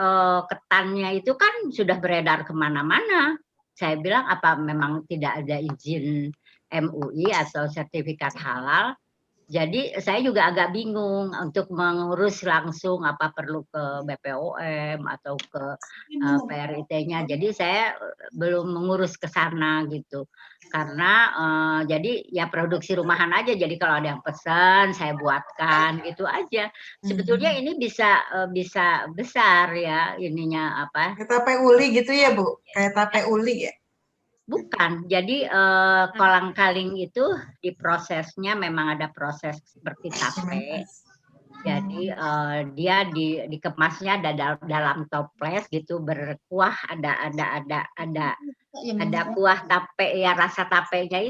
ketannya itu kan sudah beredar kemana-mana. Saya bilang apa memang tidak ada izin MUI atau sertifikat halal. Jadi saya juga agak bingung untuk mengurus langsung apa perlu ke BPOM atau ke PRIT-nya. Jadi saya belum mengurus ke sana gitu. Karena jadi ya produksi rumahan aja. Jadi kalau ada yang pesan saya buatkan gitu aja. Sebetulnya ini bisa besar ya ininya apa? Kayak tape uli gitu ya Bu? Kayak tape uli ya? Bukan, jadi kolang-kaling itu diprosesnya memang ada proses seperti tape. Jadi dia dikemasnya dalam toples gitu berkuah, ada kuah tape ya, rasa tapenya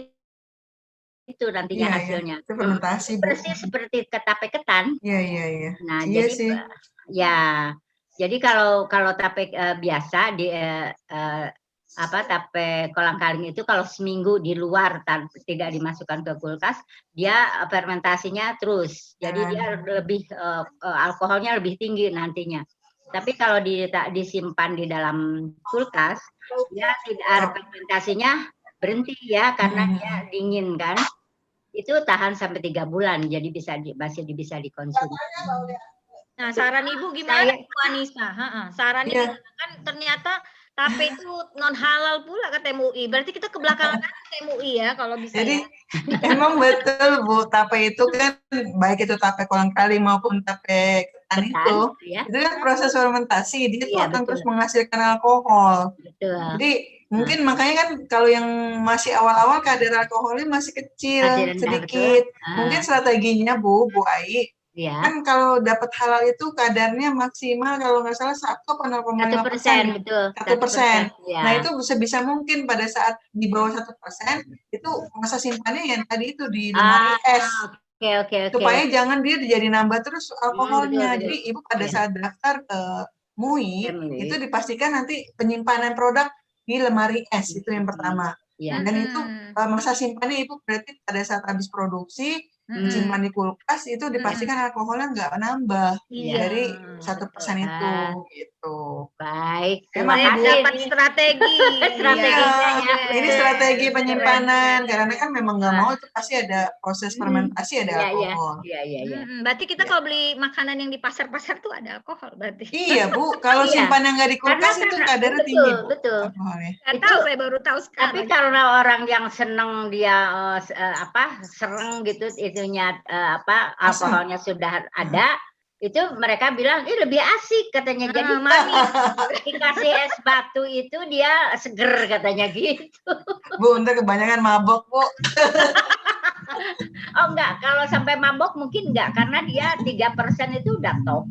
itu nantinya hasilnya. Itu fermentasi. Persis seperti tape ketan. Iya. Nah, iya jadi sih. Jadi kalau tape biasa di tape kolang-kaling itu kalau seminggu di luar tidak dimasukkan ke kulkas, dia fermentasinya terus. Jadi dia lebih alkoholnya lebih tinggi nantinya. Tapi kalau disimpan di dalam kulkas, dia tidak fermentasinya berhenti ya karena dia dingin kan. Itu tahan sampai 3 bulan, jadi masih bisa dikonsumsi. Nah, saran Ibu gimana Bu Anissa? Saran Ibu kan ternyata tape itu non halal pula kata MUI. Berarti kita kebelakangan ke MUI ya kalau bisa. Jadi emang betul Bu, tape itu kan baik itu tape kolang-kaling maupun tape ketan itu kan proses fermentasi. Dia tuh akan terus menghasilkan alkohol. Betul. Jadi mungkin makanya kan kalau yang masih awal-awal kadar alkoholnya masih kecil, sedikit. Mungkin strateginya Bu Ai. Kan kalau dapat halal itu kadarnya maksimal kalau nggak salah 1,5%. 1%. Nah itu sebisa mungkin pada saat di bawah 1% itu masa simpannya yang tadi itu di lemari es. Oke. Supaya jangan dia jadi nambah terus alkoholnya. Jadi Ibu pada saat daftar ke MUI itu dipastikan nanti penyimpanan produk di lemari es, itu yang pertama. Dan itu masa simpannya Ibu berarti pada saat habis produksi simpan di kulkas itu dipastikan alkoholnya nggak nambah dari 1% itu gitu. Baik, terima kasih. Dapat strategi. Ini strategi penyimpanan karena kan memang nggak mau itu pasti ada proses fermentasi, ada alkohol. Berarti kita kalau beli makanan yang di pasar-pasar tuh ada alkohol berarti. Iya Bu, kalau simpan yang nggak di kulkas itu kadarnya tinggi Bu. Betul. Saya baru tahu sekarang. Tapi karena orang yang seneng dia sereng gitu itunya alkoholnya sudah ada, itu mereka bilang lebih asik katanya. Jadi dikasih es batu itu dia seger katanya gitu. Bu, untuk kebanyakan mabok Bu. Oh enggak, kalau sampai mabok mungkin enggak, karena dia 3% itu udah top.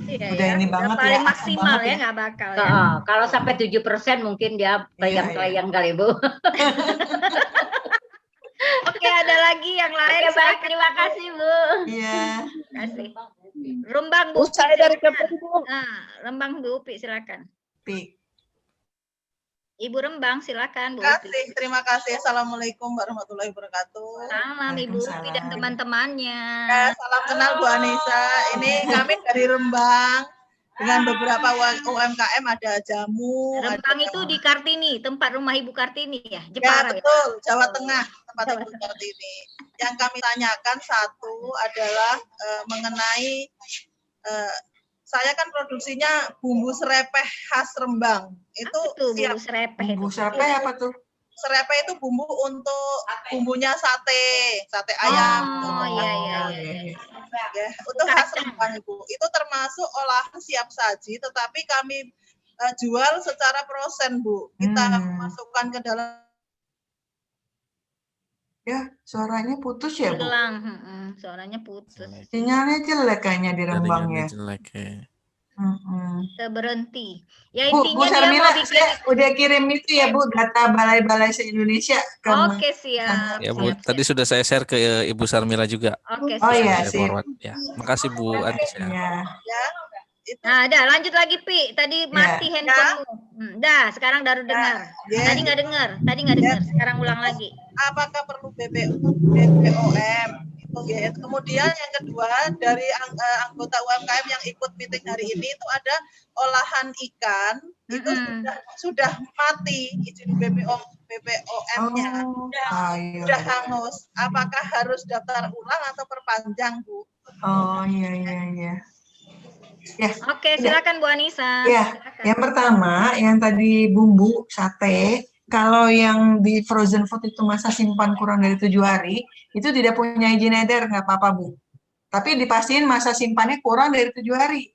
Iya, Udah ya. ini Udah banget ya, paling asam maksimal banget ya, ya. nggak bakal ya. Kalau sampai 7% mungkin dia playang-playang kali, Bu. Oke, ada lagi yang lain. Oke, baik, Silakan. terima kasih, Bu. Iya. Terima kasih. Rembang Bu. Bu, saya dari silakan. Kepri, Bu. Nah, Rembang Bu Upi, silakan. Pi. Ibu Rembang, silakan Bu Terima Upi. kasih, terima kasih. Assalamualaikum warahmatullahi wabarakatuh. Salam Ibu Upi dan teman-temannya. Ya, salam kenal Bu Anissa. Ini kami dari Rembang dengan beberapa UMKM, ada jamu. Rembang itu di Kartini, tempat rumah Ibu Kartini ya, Ya Jepara ya. betul, Jawa Tengah tempat Ibu Kartini. Yang kami tanyakan satu adalah mengenai saya kan produksinya bumbu serepeh khas Rembang. Itu siap. Bumbu serepeh. Bumbu serepeh apa tuh? Serepeh itu bumbu untuk bumbunya sate ayam. Oh iya. Ya, untuk khas Rembang Ibu. Itu termasuk olahan siap saji, tetapi kami jual secara prosen Bu. Kita masukkan ke dalam. Ya, suaranya putus ya Bu? Hilang, suaranya putus. Sinyalnya jelek kayaknya di Rembang ya. Jelek ya. Berhenti. Ya Bu intinya dia Sarmila, mau bikin. saya udah kirim itu ya Bu, data balai-balai se-Indonesia. Oke, siap. Ya Bu, tadi sudah saya share ke Ibu Sarmila juga. Oke, Oh siap. iya, Saya sip. forward. Ya, makasih Bu Anissa. Ya. Nah, dah lanjut lagi Pi. Tadi mati handphonemu. Dah, sekarang baru dengar. Tadi nggak dengar. Sekarang ulang lagi. Apakah perlu BPOM? Itu ya. Kemudian yang kedua dari anggota UMKM yang ikut meeting hari ini itu ada olahan ikan itu sudah mati izin BPOM-nya. Sudah hangus. Apakah harus daftar ulang atau perpanjang, Bu? Oh iya. Ya. Oke, silakan Bu Anissa. Ya, Silakan. yang pertama yang tadi bumbu sate, kalau yang di frozen food itu masa simpan kurang dari 7 hari, itu tidak punya izin edar, nggak apa-apa Bu. Tapi dipastiin masa simpannya kurang dari 7 hari.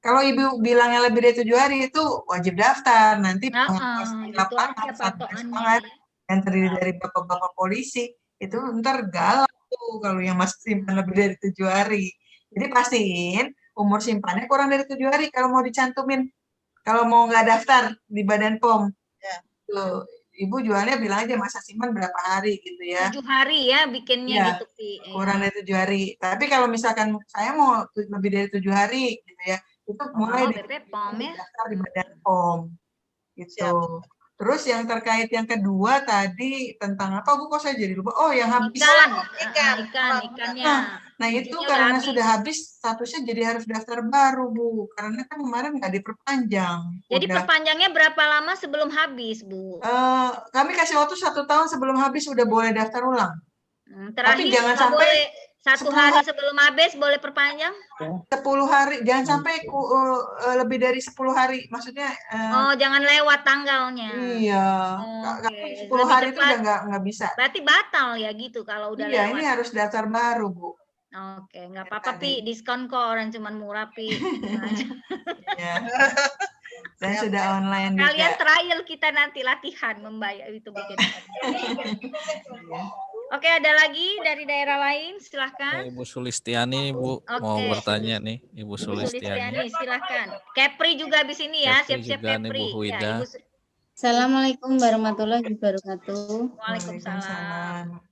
Kalau Ibu bilangnya lebih dari 7 hari itu wajib daftar. Nanti pengawas di lapangan, Satgas Pangan, yang terdiri dari bapak-bapak polisi, itu ntar galak tuh kalau yang masih simpan lebih dari 7 hari. Jadi pastiin umur simpannya kurang dari 7 hari kalau mau dicantumin. Kalau mau nggak daftar di Badan POM. Tuh, Ibu jualnya bilang aja masa simpan berapa hari gitu ya. 7 hari ya bikinnya Iya, gitu Pi. kurang dari 7 hari. Tapi kalau misalkan saya mau lebih dari 7 hari gitu ya, itu mulai BP POM ya. daftar di Badan POM. Gitu. Terus yang terkait yang kedua tadi tentang apa Bu, kok saya jadi lupa? Oh, yang habis. Ikannya. Nah itu Izinnya karena udah sudah habis statusnya jadi harus daftar baru Bu, karena kan kemarin nggak diperpanjang. Jadi perpanjangnya berapa lama sebelum habis Bu? Kami kasih waktu 1 tahun sebelum habis udah boleh daftar ulang. Terakhir Tapi jangan sampai boleh 1 hari sebelum habis boleh perpanjang? 10 hari, jangan sampai lebih dari 10 hari, maksudnya. Oh, jangan lewat tanggalnya. Iya, 10 hari itu udah nggak bisa. Berarti batal ya gitu kalau udah Iya, lewat. ini harus daftar baru Bu. Oke, nggak apa-apa Pi, diskon kok orang cuman murah Pi. Ya. Dan sudah online Kalian juga. trial kita nanti latihan membayar itu bikin. Oke, ada lagi dari daerah lain, silahkan. Ibu Sulistiani, Bu, mau bertanya nih, Ibu Sulistiani. Silahkan. Kepri juga di sini ya, siap-siap Kepri. Bu Huida. Assalamualaikum warahmatullahi wabarakatuh. Waalaikumsalam.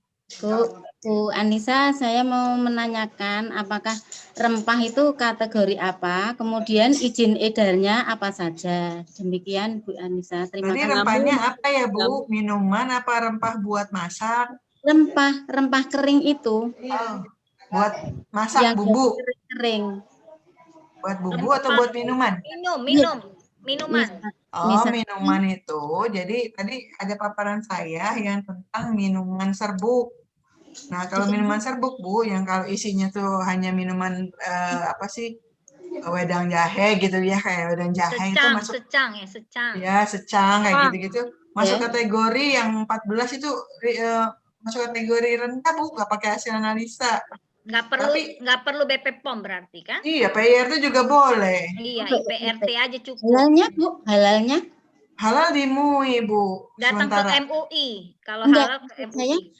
Bu Anissa, saya mau menanyakan apakah rempah itu kategori apa, kemudian izin edarnya apa saja. Demikian Bu Anissa. Terima kasih. Jadi rempahnya apa ya Bu? Minuman apa rempah buat masak? Rempah kering itu. Buat masak bumbu. Kering. Buat bumbu atau buat minuman? Minuman. Oh, minuman itu. Jadi tadi ada paparan saya yang tentang minuman serbuk. Nah, kalau minuman serbuk Bu, yang kalau isinya tuh hanya minuman wedang jahe gitu ya, kayak wedang jahe itu masuk secang. Ya, secang kayak gitu-gitu. Masuk kategori yang 14 itu masuk kategori rendah Bu, nggak pakai hasil analisa. Nggak perlu BP POM berarti kan? Iya, PIRT juga boleh. Iya, IPRT aja cukup. Halalnya Bu, halalnya? Halal di MUI Bu. Datang sementara. ke MUI, kalau halal ke MUI.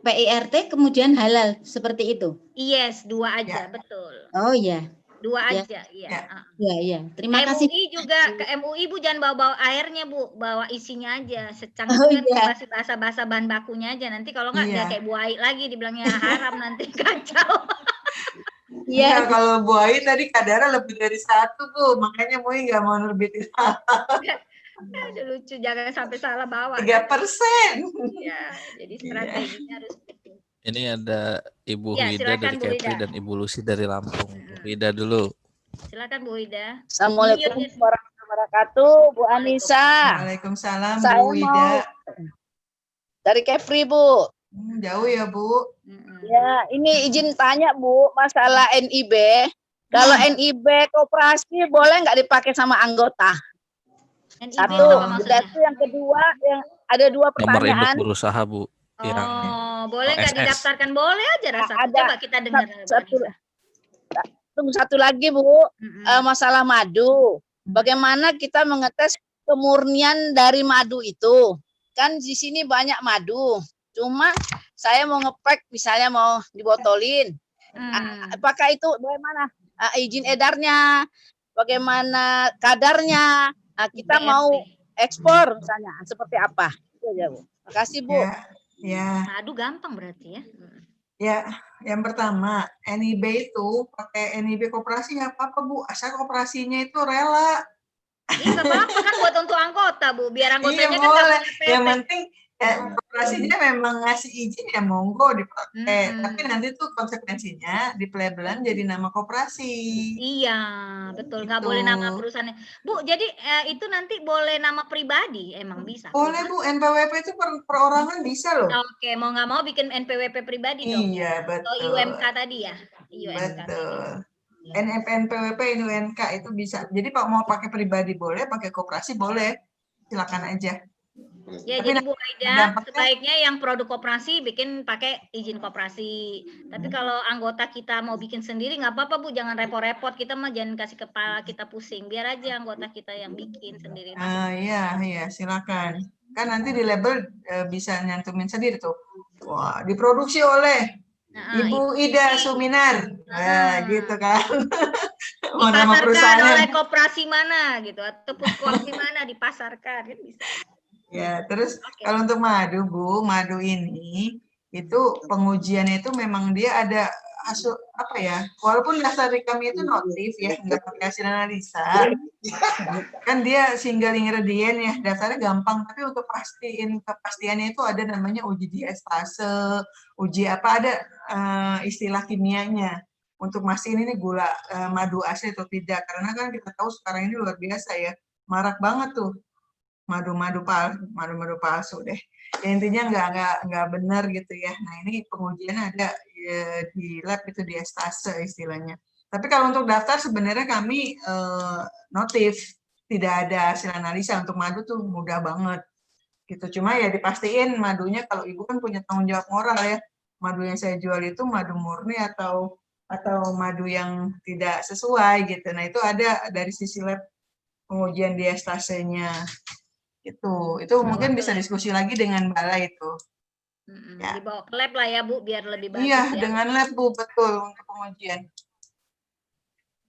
PIRT kemudian halal seperti itu. Yes, 2 aja, betul. Oh iya. 2 Ya. aja, iya. Iya, iya. Terima kasih. MUI juga, ke MUI Bu jangan bawa-bawa airnya Bu, bawa isinya aja. Secang Oh, itu kan iya. masih basah-basah bahan bakunya aja. Nanti kalau nggak Iya. kayak buai lagi dibilangnya haram nanti kacau. Iya, kalau Bu Ai tadi kadarnya lebih dari 1 Bu, makanya MUI nggak mau nerbitin. Aduh lucu, jangan sampai salah bawa. 3%. Iya, jadi strateginya harus betul. Ini ada Ibu Ya, Wida silakan, dari Bu Kepri Wida. dan Ibu Lucy dari Lampung. Bu Wida dulu. Silakan Bu Ida. Assalamualaikum warahmatullahi wabarakatuh, Bu Anissa. Waalaikumsalam Saya Bu Wida. mau dari Kepri, Bu. Jauh ya Bu. Ya, ini izin tanya Bu, masalah NIB. Kalau NIB koperasi boleh nggak dipakai sama anggota? Satu, apa maksudnya? dan yang kedua, yang ada 2 Nomor induk pertanyaan. berusaha Bu. Yang Oh, boleh nggak OSS. didaftarkan? Boleh aja rasa. Ada. Coba kita dengar. Tunggu satu lagi Bu, masalah madu. Bagaimana kita mengetes kemurnian dari madu itu? Kan di sini banyak madu. Cuma saya mau ngepack, misalnya mau dibotolin. Apakah itu bagaimana izin edarnya? Bagaimana kadarnya? Kita BRT. mau ekspor misalnya, seperti apa? Itu aja Bu. Terima kasih Bu. Ya. Aduh gampang berarti ya. Ya, yang pertama, NIB itu pakai NIB koperasi nggak apa-apa Bu, asal koperasinya itu rela. Iya nggak apa-apa kan buat untuk anggota Bu, biar anggotanya Iya kan nggak boleh, punya yang PT. penting koperasinya memang ngasih izin ya monggo dipakai, tapi nanti tuh konsekuensinya di pelabelan jadi nama koperasi. Iya, betul. Nggak Gitu. boleh nama perusahaannya. Bu, jadi itu nanti boleh nama pribadi, emang bisa? Boleh Bu, NPWP itu perorangan bisa loh. Oke, mau nggak mau bikin NPWP pribadi dong. Iya, Atau betul. UMK tadi ya? UMK. Betul. NPWP, UMK itu bisa. Jadi Pak mau pakai pribadi boleh, pakai koperasi boleh. Silakan aja. Ya, Tapi jadi Bu Aida, dampaknya- sebaiknya yang produk koperasi bikin pakai izin koperasi. Tapi kalau anggota kita mau bikin sendiri nggak apa-apa Bu, jangan repot-repot. Kita mah jangan kasih kepala kita pusing. Biar aja anggota kita yang bikin sendiri. Iya, silakan. Kan nanti di label bisa nyantumin sendiri tuh. Wah, diproduksi oleh Ibu Ida Suminar. Nah, gitu kan. Mau nama Dipasarkan perusahaannya. oleh koperasi mana gitu, atau puskos di mana dipasarkan kan bisa. Ya, terus kalau untuk madu, Bu, madu ini itu pengujiannya itu memang dia ada hasil apa ya? Walaupun dasar di kami itu notif ya, nggak pakai hasil analisa. Kan dia single ingredient ya, dasarnya gampang. Tapi untuk kepastiannya itu ada namanya uji diastase, uji apa ada istilah kimianya untuk mastiin ini gula madu asli atau tidak. Karena kan kita tahu sekarang ini luar biasa ya, marak banget tuh. Madu-madu palsu deh. Ya, intinya nggak benar gitu ya. Nah ini pengujiannya ada di lab itu di estase istilahnya. Tapi kalau untuk daftar sebenarnya kami notif, tidak ada hasil analisa. Untuk madu tuh mudah banget. Gitu. Cuma ya dipastiin madunya, kalau ibu kan punya tanggung jawab moral ya. Madu yang saya jual itu madu murni atau madu yang tidak sesuai gitu. Nah itu ada dari sisi lab pengujian di estasenya. Itu mungkin bisa diskusi lagi dengan balai itu. Ya. Dibawa ke lab lah ya Bu, biar lebih bagus. Iya, ya. dengan lab Bu, betul untuk pengujian.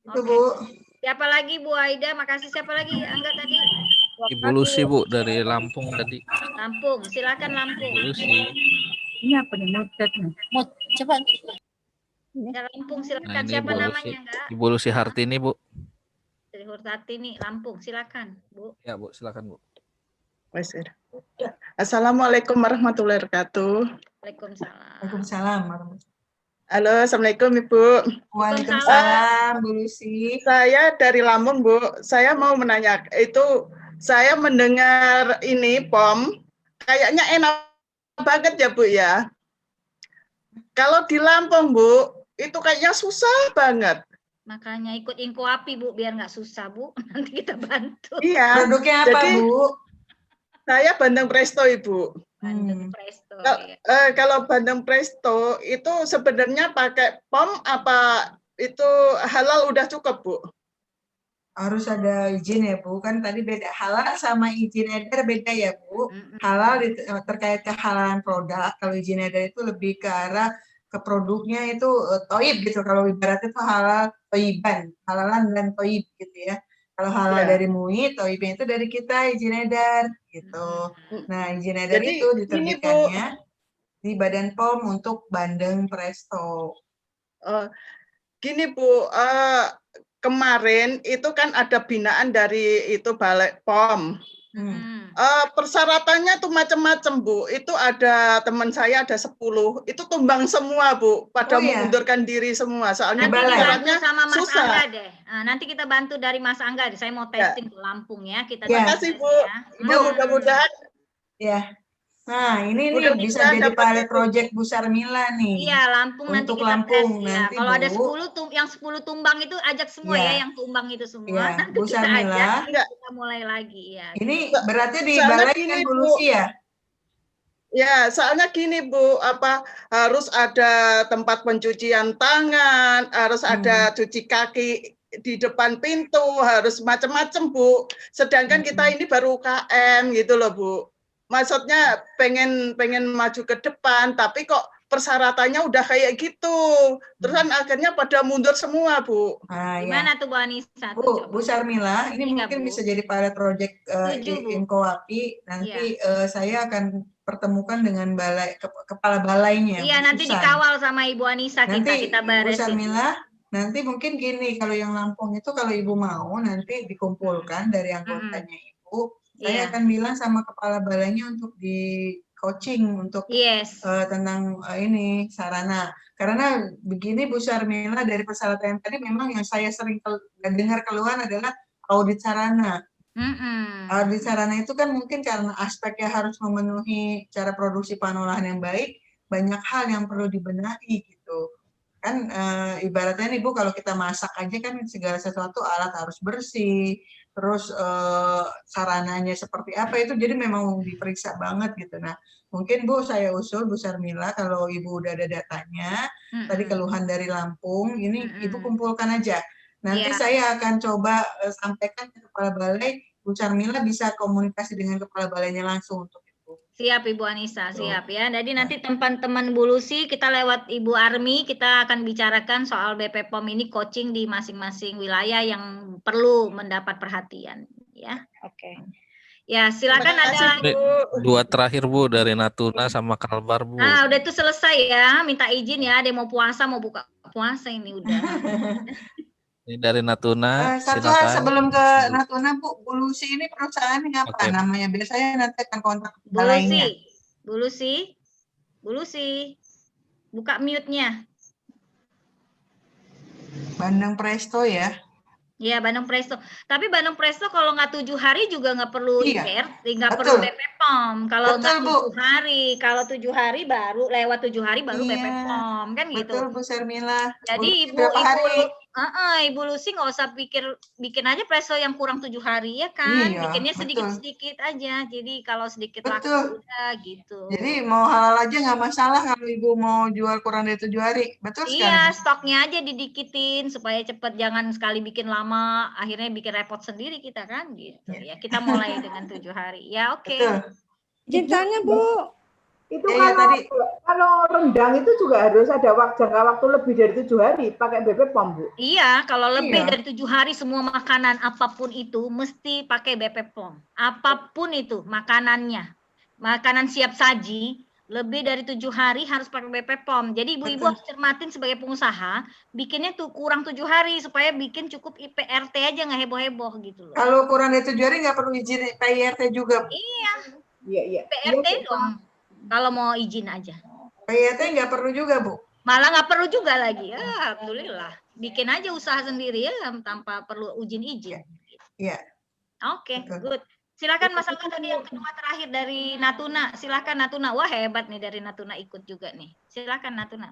Itu Oke. Bu. Siapa lagi Bu Aida? Makasih. Siapa lagi? Angga tadi. Ibu Lucy Bu dari Lampung tadi. Lampung, silakan Lampung. Ibu Lucy. Ini apa nih? Mut, coba. Ya, Lampung Nah silakan. ini Siapa Ibu Lucy. namanya enggak? Ibu Lucy Hartini Bu. Dari Hurtati Lampung, silakan Bu. Ya Bu, silakan Bu. Assalamualaikum warahmatullahi wabarakatuh. Waalaikumsalam. Waalaikumsalam. Halo, assalamualaikum Ibu. Waalaikumsalam Bu Lucy. Saya dari Lampung Bu. Saya mau menanya, itu saya mendengar ini POM, kayaknya enak banget ya Bu ya. Kalau di Lampung Bu, itu kayaknya susah banget. Makanya ikut Inko Api Bu, biar nggak susah Bu. Nanti kita bantu. Iya. Produknya apa Jadi, Bu? Saya Bandeng Presto Ibu. Bandeng Presto. Kalau Bandeng Presto itu sebenarnya pakai POM apa itu halal udah cukup Bu? harus ada izin ya Bu, kan tadi beda halal sama izin edar beda ya Bu. Halal terkait kehalalan produk, kalau izin edar itu lebih ke arah ke produknya itu toib gitu, kalau ibaratnya itu halal toiban, halalan dan toib gitu ya. Kalau halal dari MUI, toibnya itu dari kita izin edar gitu. Nah izin edar Jadi, itu ini, Bu. diterbitkannya di Badan POM untuk Bandeng Presto. Gini Bu, kemarin itu kan ada binaan dari itu Balai POM. Persyaratannya tuh macam-macam Bu. Itu ada teman saya ada 10, itu tumbang semua Bu, pada mengundurkan diri semua. Soalnya nanti syaratnya dibantu sama Mas susah. Angga deh. Nah, nanti kita bantu dari Mas Angga. Saya mau testing ke Lampung ya. Kita Makasih Bu. ya. Mudah-mudahan ya. Nah, ini nih mudah-mudahan bisa jadi dapat pilot itu. project Bu Sarmila nih. Iya, Lampung nanti Untuk kita Lampung tes ya. nanti Kalau ada Bu. 10 yang 10 tumbang itu ajak semua Ya. ya yang tumbang itu semua. Ya, Nanti Bu kita Sarmila. ajak, kita mulai lagi ya. Ini berarti di Soalnya Balai gini, kan Bu Bu. Lucy ya? Ya, soalnya gini Bu, harus ada tempat pencucian tangan, harus ada cuci kaki di depan pintu, harus macam-macam Bu. Sedangkan kita ini baru UKM gitu loh Bu. Maksudnya pengen maju ke depan, tapi kok persyaratannya udah kayak gitu. Terus kan akhirnya pada mundur semua Bu. Nah, Gimana tuh Bu Anissa? Bu Sarmila, ini mungkin bisa jadi pilot project Inkowapi. Nanti saya akan pertemukan dengan kepala balainya. Iya, nanti dikawal sama Ibu Anissa kita Bu beresin. Sarmila, nanti mungkin gini, kalau yang Lampung itu kalau Ibu mau nanti dikumpulkan dari anggotanya Ibu, saya akan bilang sama kepala balainya untuk di coaching untuk tentang ini sarana. Karena begini Bu Sarmila, dari persyaratan tadi memang yang saya sering dengar keluhan adalah audit sarana. Audit sarana itu kan mungkin karena aspeknya harus memenuhi cara produksi pengolahan yang baik, banyak hal yang perlu dibenahi gitu. Kan ibaratnya nih Bu, kalau kita masak aja kan segala sesuatu alat harus bersih, terus sarananya seperti apa itu jadi memang diperiksa banget gitu. Nah, mungkin Bu saya usul Bu Sarmila, kalau Ibu udah ada datanya, tadi keluhan dari Lampung, ini Ibu kumpulkan aja. Nanti saya akan coba sampaikan ke kepala balai, Bu Sarmila bisa komunikasi dengan kepala balainya langsung untuk itu. Siap Ibu Anissa, siap ya. Jadi nanti teman-teman Bu Lucy, kita lewat Ibu Armi, kita akan bicarakan soal BP POM ini coaching di masing-masing wilayah yang perlu mendapat perhatian ya. Oke. Ya, silakan ada dua terakhir Bu dari Natuna sama Kalbar Bu. Nah, udah itu selesai ya. Minta izin ya, ada yang mau puasa, mau buka puasa ini udah. Ini dari Natuna, satu hal silakan. sebelum ke Natuna Bu Lucy ini perusahaannya apa namanya? Biasanya nanti akan kontak balainya. Bu Lucy, buka mute-nya. Bandeng Presto ya? Iya, Bandeng Presto. Tapi Bandeng Presto kalau nggak 7 hari juga nggak perlu nggak perlu BP POM. Kalau nggak 7 hari, kalau 7 hari baru lewat 7 hari baru BP POM kan gitu. Betul Bu Sarmila. Jadi Ibu Lucy nggak usah bikin aja presto yang kurang 7 hari ya kan. Bikinnya sedikit-sedikit aja. Jadi kalau sedikit laku udah gitu. Jadi mau halal aja nggak masalah kalau Ibu mau jual kurang dari 7 hari. Betul sekali. Iya, stoknya aja didikitin supaya cepet, jangan sekali bikin lama, akhirnya bikin repot sendiri kita kan gitu ya. Kita mulai dengan 7 hari. Ya, oke. Cintanya Bu. Itu tadi kalau rendang itu juga harus ada jangka waktu lebih dari 7 hari pakai BP POM Bu. Iya, kalau lebih dari 7 hari semua makanan apapun itu mesti pakai BP POM. Apapun itu makanannya. Makanan siap saji lebih dari 7 hari harus pakai BP POM. Jadi ibu-ibu harus cermatin sebagai pengusaha, bikinnya tuh kurang 7 hari supaya bikin cukup IPRT aja, nggak heboh-heboh gitu loh. Kalau kurang dari 7 hari nggak perlu izin PIRT juga. Iya. Iya. PRT dong. Kalau mau izin aja. PIRT nggak perlu juga Bu. Malah nggak perlu juga lagi. Ya, alhamdulillah. Bikin aja usaha sendiri ya tanpa perlu izin. Iya. Oke, good. Silakan Mas Angga tadi yang kedua terakhir dari Natuna. Silakan Natuna. Wah, hebat nih dari Natuna ikut juga nih. Silakan Natuna.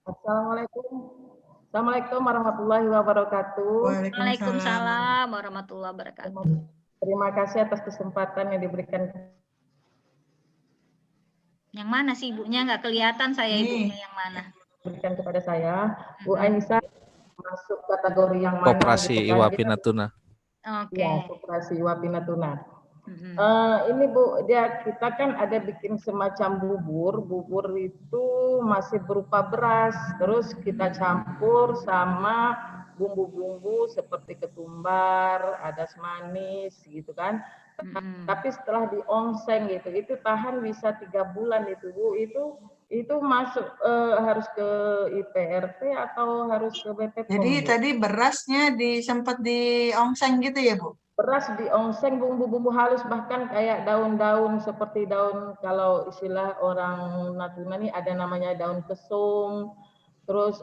Assalamualaikum warahmatullahi wabarakatuh. Waalaikumsalam warahmatullahi wabarakatuh. Terima kasih atas kesempatan yang diberikan. Yang mana sih ibunya? Nggak kelihatan saya ibunya yang mana. Berikan kepada saya, Bu Anissa. masuk kategori yang mana Koperasi gitu kan. Iwapi Natuna. Oke. Ya, Koperasi Iwapi Natuna. Ini Bu, kita kan ada bikin semacam bubur. Bubur itu masih berupa beras, terus kita campur sama bumbu-bumbu seperti ketumbar, adas manis gitu kan. Tapi setelah diongseng gitu, itu tahan bisa 3 bulan itu Bu. Itu masuk harus ke IPRT atau harus ke BP POM? Jadi Bu? tadi berasnya sempat diongseng gitu ya, Bu? Beras diongseng, bumbu-bumbu halus, bahkan kayak daun-daun seperti daun, kalau istilah orang Natuna nih ada namanya daun kesum, terus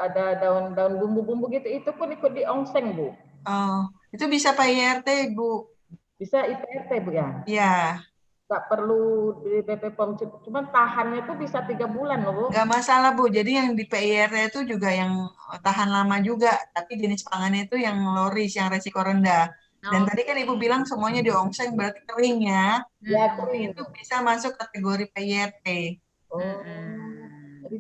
ada daun-daun bumbu-bumbu gitu, itu pun ikut diongseng Bu. Oh, itu bisa Pak IRT, Bu? Bisa IPRT Bu ya? Iya. Tak perlu di BP POM, cuman tahannya tuh bisa 3 bulan loh Bu. Nggak masalah Bu, jadi yang di PIRT itu juga yang tahan lama juga, tapi jenis pangannya itu yang low risk, yang resiko rendah. Dan tadi kan Ibu bilang semuanya diongseng, berarti kering ya. Ya, kering. Itu bisa masuk kategori PIRT.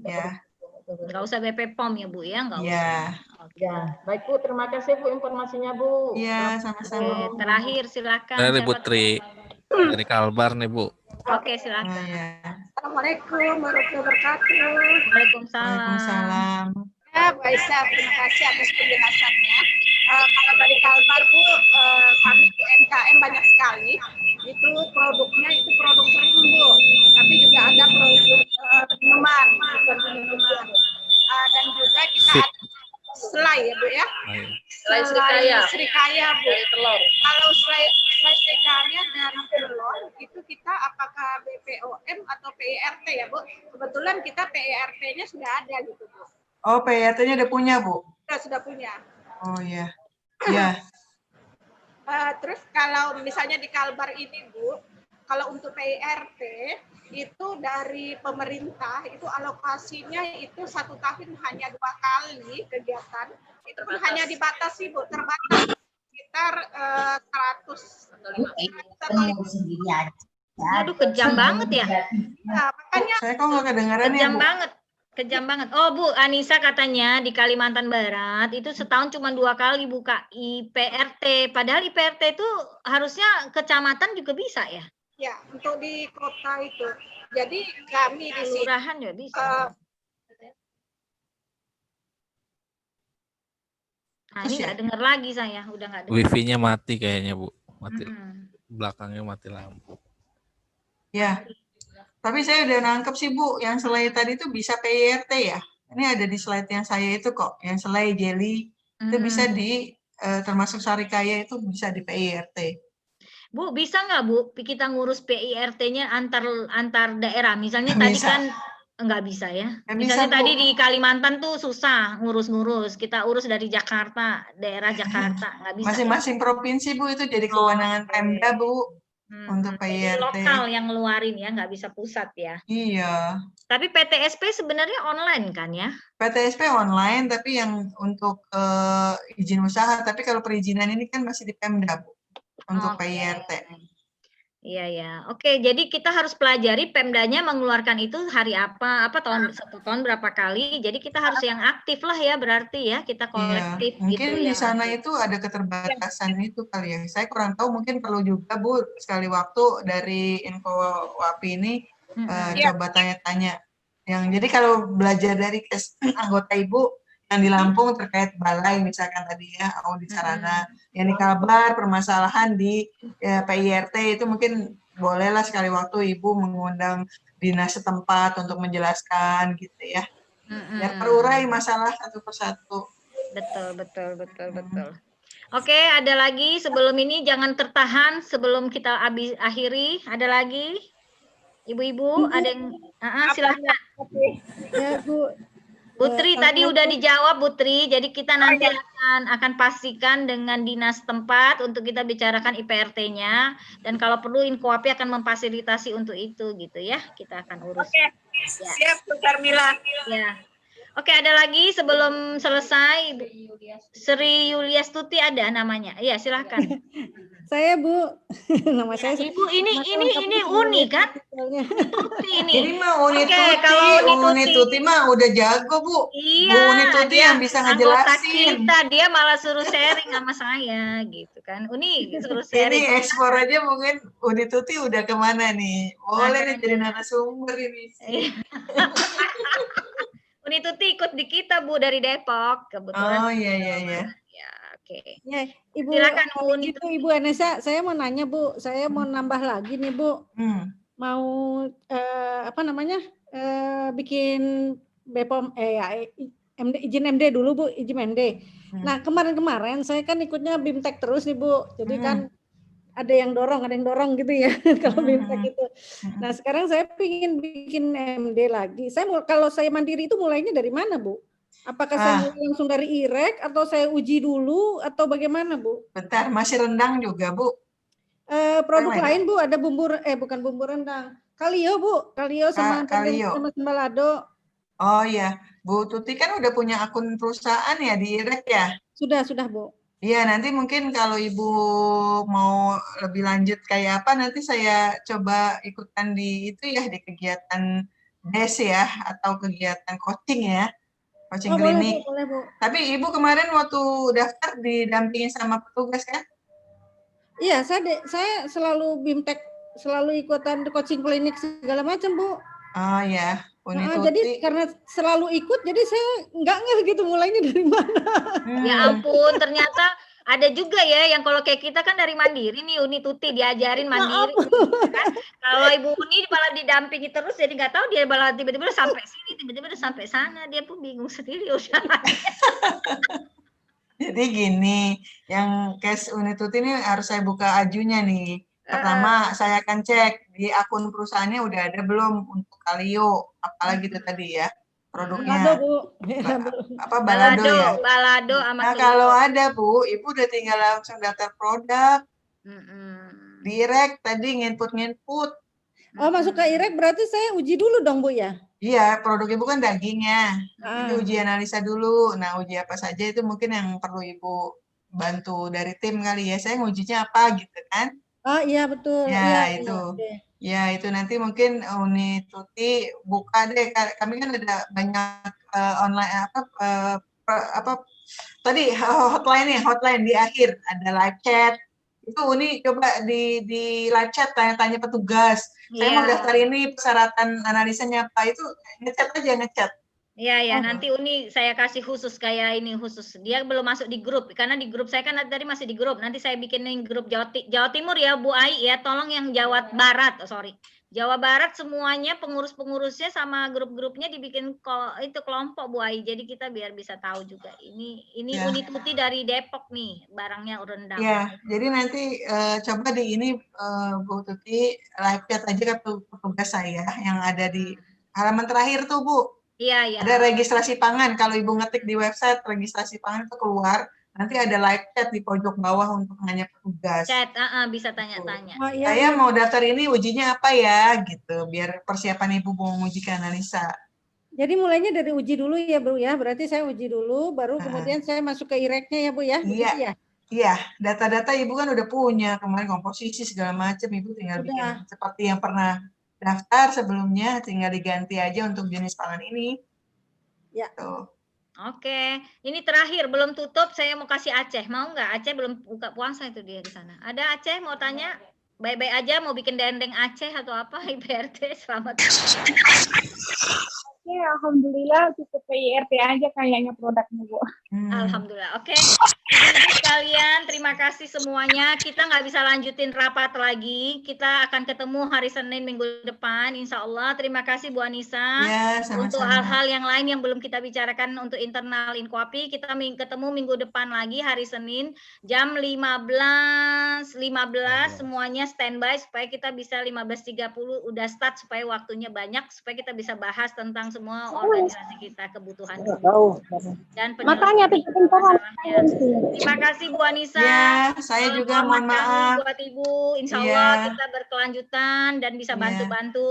Ya. Nggak usah BP POM ya Bu ya, nggak usah. Ya. Ya, baik Bu, terima kasih Bu informasinya Bu. Iya, sama-sama. Oke, terakhir silakan. Dari Siapa Putri dari Kalbar nih Bu. Oke, silakan. Assalamualaikum warahmatullahi wabarakatuh. Waalaikumsalam. Ya, Bu Aisyah, terima kasih atas penjelasannya. Kalau dari Kalbar Bu, kami di MKM banyak sekali. Itu produknya itu produk kering Bu, tapi juga ada produk minuman, dan juga kita ada selai ya Bu ya. Selai Srikaya Bu. Kalau selai Srikaya dan telur itu kita apakah BPOM atau PIRT ya Bu? Kebetulan kita PIRT-nya sudah ada gitu Bu. Oh, PIRT-nya udah punya Bu? Sudah punya. Oh iya. Iya. Terus kalau misalnya di Kalbar ini Bu, kalau untuk PIRT itu dari pemerintah itu alokasinya itu 1 tahun hanya 2 kali kegiatan. Itu pun hanya dibatasi Bu, terbatas sekitar 100 atau 50. Aduh, kejam banget ya. Nah, makanya saya kok nggak kedengaran ya, Kejam Bu? banget. Kejam banget. Oh Bu, Anissa katanya di Kalimantan Barat itu setahun cuma 2 kali buka IPRT. Padahal IPRT itu harusnya kecamatan juga bisa ya? ya untuk di kota itu. Jadi kami di sini Kelurahan ya bisa. Nah ini nggak dengar lagi saya, udah nggak dengar. Wifi-nya mati kayaknya Bu. Mati. Belakangnya mati lampu. Ya. Tapi saya udah nangkep sih Bu, yang selai tadi itu bisa PIRT ya. Ini ada di slide yang saya itu kok, yang selai jelly itu bisa termasuk Sarikaya itu bisa di PIRT. Bu, bisa nggak Bu kita ngurus PIRT-nya antar daerah? Misalnya tadi kan nggak bisa ya. Misalnya bisa, tadi Bu. di Kalimantan tuh susah ngurus-ngurus. Kita urus dari Jakarta, daerah Jakarta nggak bisa. Masing-masing provinsi Bu itu jadi kewenangan Pemda Bu. Untuk Jadi PIRT. lokal yang ngeluarin ya, nggak bisa pusat ya. Iya. Tapi PTSP sebenarnya online kan ya? PTSP online, tapi yang untuk izin usaha. Tapi kalau perizinan ini kan masih di Pemda Bu. Untuk PIRT. Iya ya. Oke, jadi kita harus pelajari Pemdanya mengeluarkan itu hari apa satu tahun berapa kali. Jadi kita harus yang aktif lah ya berarti ya, kita kolektif Mungkin gitu di ya. sana itu ada keterbatasan itu kali ya. Saya kurang tahu, mungkin perlu juga Bu sekali waktu dari Info WAPI ini coba tanya-tanya. Jadi kalau belajar dari anggota Ibu yang di Lampung terkait balai misalkan tadi ya, audit sarana, yang di Kalbar permasalahan di PIRT itu mungkin bolehlah sekali waktu Ibu mengundang dinas setempat untuk menjelaskan gitu ya. Biar terurai masalah satu persatu. Betul. Oke, ada lagi sebelum ini jangan tertahan sebelum kita akhiri. Ada lagi? Ibu-ibu ada yang silakan. Ya, Bu. Putri tadi udah dijawab Putri, jadi kita nanti akan pastikan dengan dinas tempat untuk kita bicarakan IPRT-nya, dan kalau perlu Inkoapi akan memfasilitasi untuk itu gitu ya, kita akan urus. Oke, siap Bu Carmila. Ya. Oke, ada lagi sebelum selesai, Sri Yuliastuti ada namanya. Iya, silakan. Saya Bu, nama saya. Ibu ini Uni kan? Tuti ini. Ini mah Uni Oke, Tuti, kalau Uni Tuti mah udah jago Bu. Iya, Bu Uni Tuti dia yang bisa anggota ngejelasin. kita, dia malah suruh sharing sama saya gitu kan. Uni suruh sharing. Ini ekspor aja mungkin Uni Tuti udah kemana nih? Boleh nih jadi narasumber ini. Uni Tuti ikut di kita Bu dari Depok kebetulan. Oh iya. Ya, oke. Ya, Ibu, Silakan Bu Uni itu Ibu Anessa, saya mau nanya Bu, saya mau nambah lagi nih Bu. Mau bikin BPOM izin MD dulu Bu, izin MD. Nah, kemarin-kemarin saya kan ikutnya BIMTEK terus nih Bu. Jadi kan ada yang dorong gitu ya kalau BIMTEK itu. Nah, sekarang saya ingin bikin MD lagi. Kalau saya mandiri itu mulainya dari mana, Bu? Apakah saya mulai langsung dari IREK atau saya uji dulu atau bagaimana, Bu? Bentar, masih rendang juga, Bu. Produk lain, Bu, ada bukan bumbu rendang. Kalio, Bu. Kalio sama balado. Oh iya, Bu Tuti kan udah punya akun perusahaan ya di IREK ya? Sudah, Bu. Iya, nanti mungkin kalau Ibu mau lebih lanjut kayak apa, nanti saya coba ikutan di itu ya, di kegiatan DES ya, atau kegiatan coaching ya, coaching klinik. Boleh, Bu. Tapi Ibu kemarin waktu daftar didampingin sama petugas kan? Iya, saya selalu BIMTEK, selalu ikutan coaching klinik segala macam, Bu. Oh ya, Uni Tuti. Jadi karena selalu ikut, jadi saya nggak ngeh gitu mulainya dari mana. Ya ampun, ternyata ada juga ya yang kalau kayak kita kan dari mandiri nih, Uni Tuti diajarin mandiri. Kan? Kalau Ibu Uni malah didampingi terus, jadi nggak tahu dia malah tiba-tiba sampai sini, tiba-tiba sampai sana, dia pun bingung sendiri usahanya. Jadi gini, yang case Uni Tuti ini harus saya buka ajunya nih. Pertama, saya akan cek di akun perusahaannya udah ada belum untuk Kalio, apalagi itu tadi ya produknya. Balado ya. Balado sama Nah, kalau ada Bu, Ibu udah tinggal langsung daftar produk. Direct tadi nginput. Oh, masuk ke IREK berarti saya uji dulu dong, Bu ya? Iya, produk Ibu kan dagingnya. Jadi uji analisa dulu. Nah, uji apa saja itu mungkin yang perlu Ibu bantu dari tim kali ya. Saya ngujinya apa gitu kan? Oh iya betul. Ya itu. Ya itu nanti mungkin Uni Tuti buka deh. Kami kan ada banyak online tadi hotline di akhir ada live chat. Itu Uni coba di live chat tanya-tanya petugas. Saya mau daftar ini persyaratan analisanya apa, itu ngechat. Iya, nanti Uni saya kasih khusus kayak ini khusus. Dia belum masuk di grup karena di grup saya kan tadi masih di grup. Nanti saya bikinin grup Jawa Timur ya Bu Ai ya. Tolong yang Jawa Barat, Jawa Barat semuanya pengurus-pengurusnya sama grup-grupnya dibikin kelompok Bu Ai. Jadi kita biar bisa tahu juga ini Uni Tuti dari Depok nih, barangnya rendang. Ya, jadi nanti coba di ini Bu Tuti live chat aja ke petugas saya yang ada di halaman terakhir tuh Bu. Iya. Ada registrasi pangan. Kalau Ibu ngetik di website registrasi pangan itu keluar, nanti ada live chat di pojok bawah untuk nanya petugas. Chat, bisa tanya-tanya. Saya mau daftar ini ujinya apa ya, gitu. Biar persiapan Ibu mau menguji ke analisa. Jadi mulainya dari uji dulu ya Bu ya. Berarti saya uji dulu, baru kemudian saya masuk ke IREK-nya ya Bu ya. Iya, data-data Ibu kan udah punya. Kemarin komposisi segala macam, Ibu tinggal bikin seperti yang pernah daftar sebelumnya, tinggal diganti aja untuk jenis pangan ini. Ya. Tuh. Oke, ini terakhir belum tutup. Saya mau kasih Aceh, mau nggak? Aceh belum buka puasa itu dia di sana. Ada Aceh mau tanya? Baik-baik aja mau bikin dendeng Aceh atau apa? IPRT selamat. Oke, alhamdulillah cukup PIRT aja kayaknya produknya Bu. Alhamdulillah. Oke, ibu-ibu sekalian, terima kasih semuanya. Kita nggak bisa lanjutin rapat lagi. Kita akan ketemu hari Senin minggu depan, Insya Allah. Terima kasih Bu Anissa. Ya, sama-sama. Untuk hal-hal yang lain yang belum kita bicarakan untuk internal Inkoapi, kita ketemu minggu depan lagi hari Senin jam 15.15 semuanya standby supaya kita bisa 15.30 udah start supaya waktunya banyak supaya kita bisa bahas tentang semua organisasi kita, kebutuhan dan penyelesaian masalahnya. Terima kasih Bu Anissa. Ya, saya juga mohon maaf buat Ibu. Insya Allah kita berkelanjutan dan bisa bantu-bantu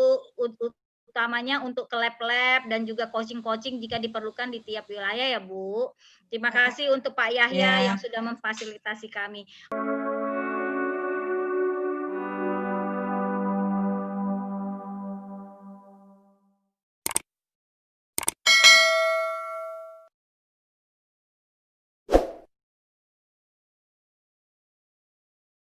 utamanya untuk ke lab-lab dan juga coaching-coaching jika diperlukan di tiap wilayah ya Bu. Terima kasih untuk Pak Yahya yang sudah memfasilitasi kami.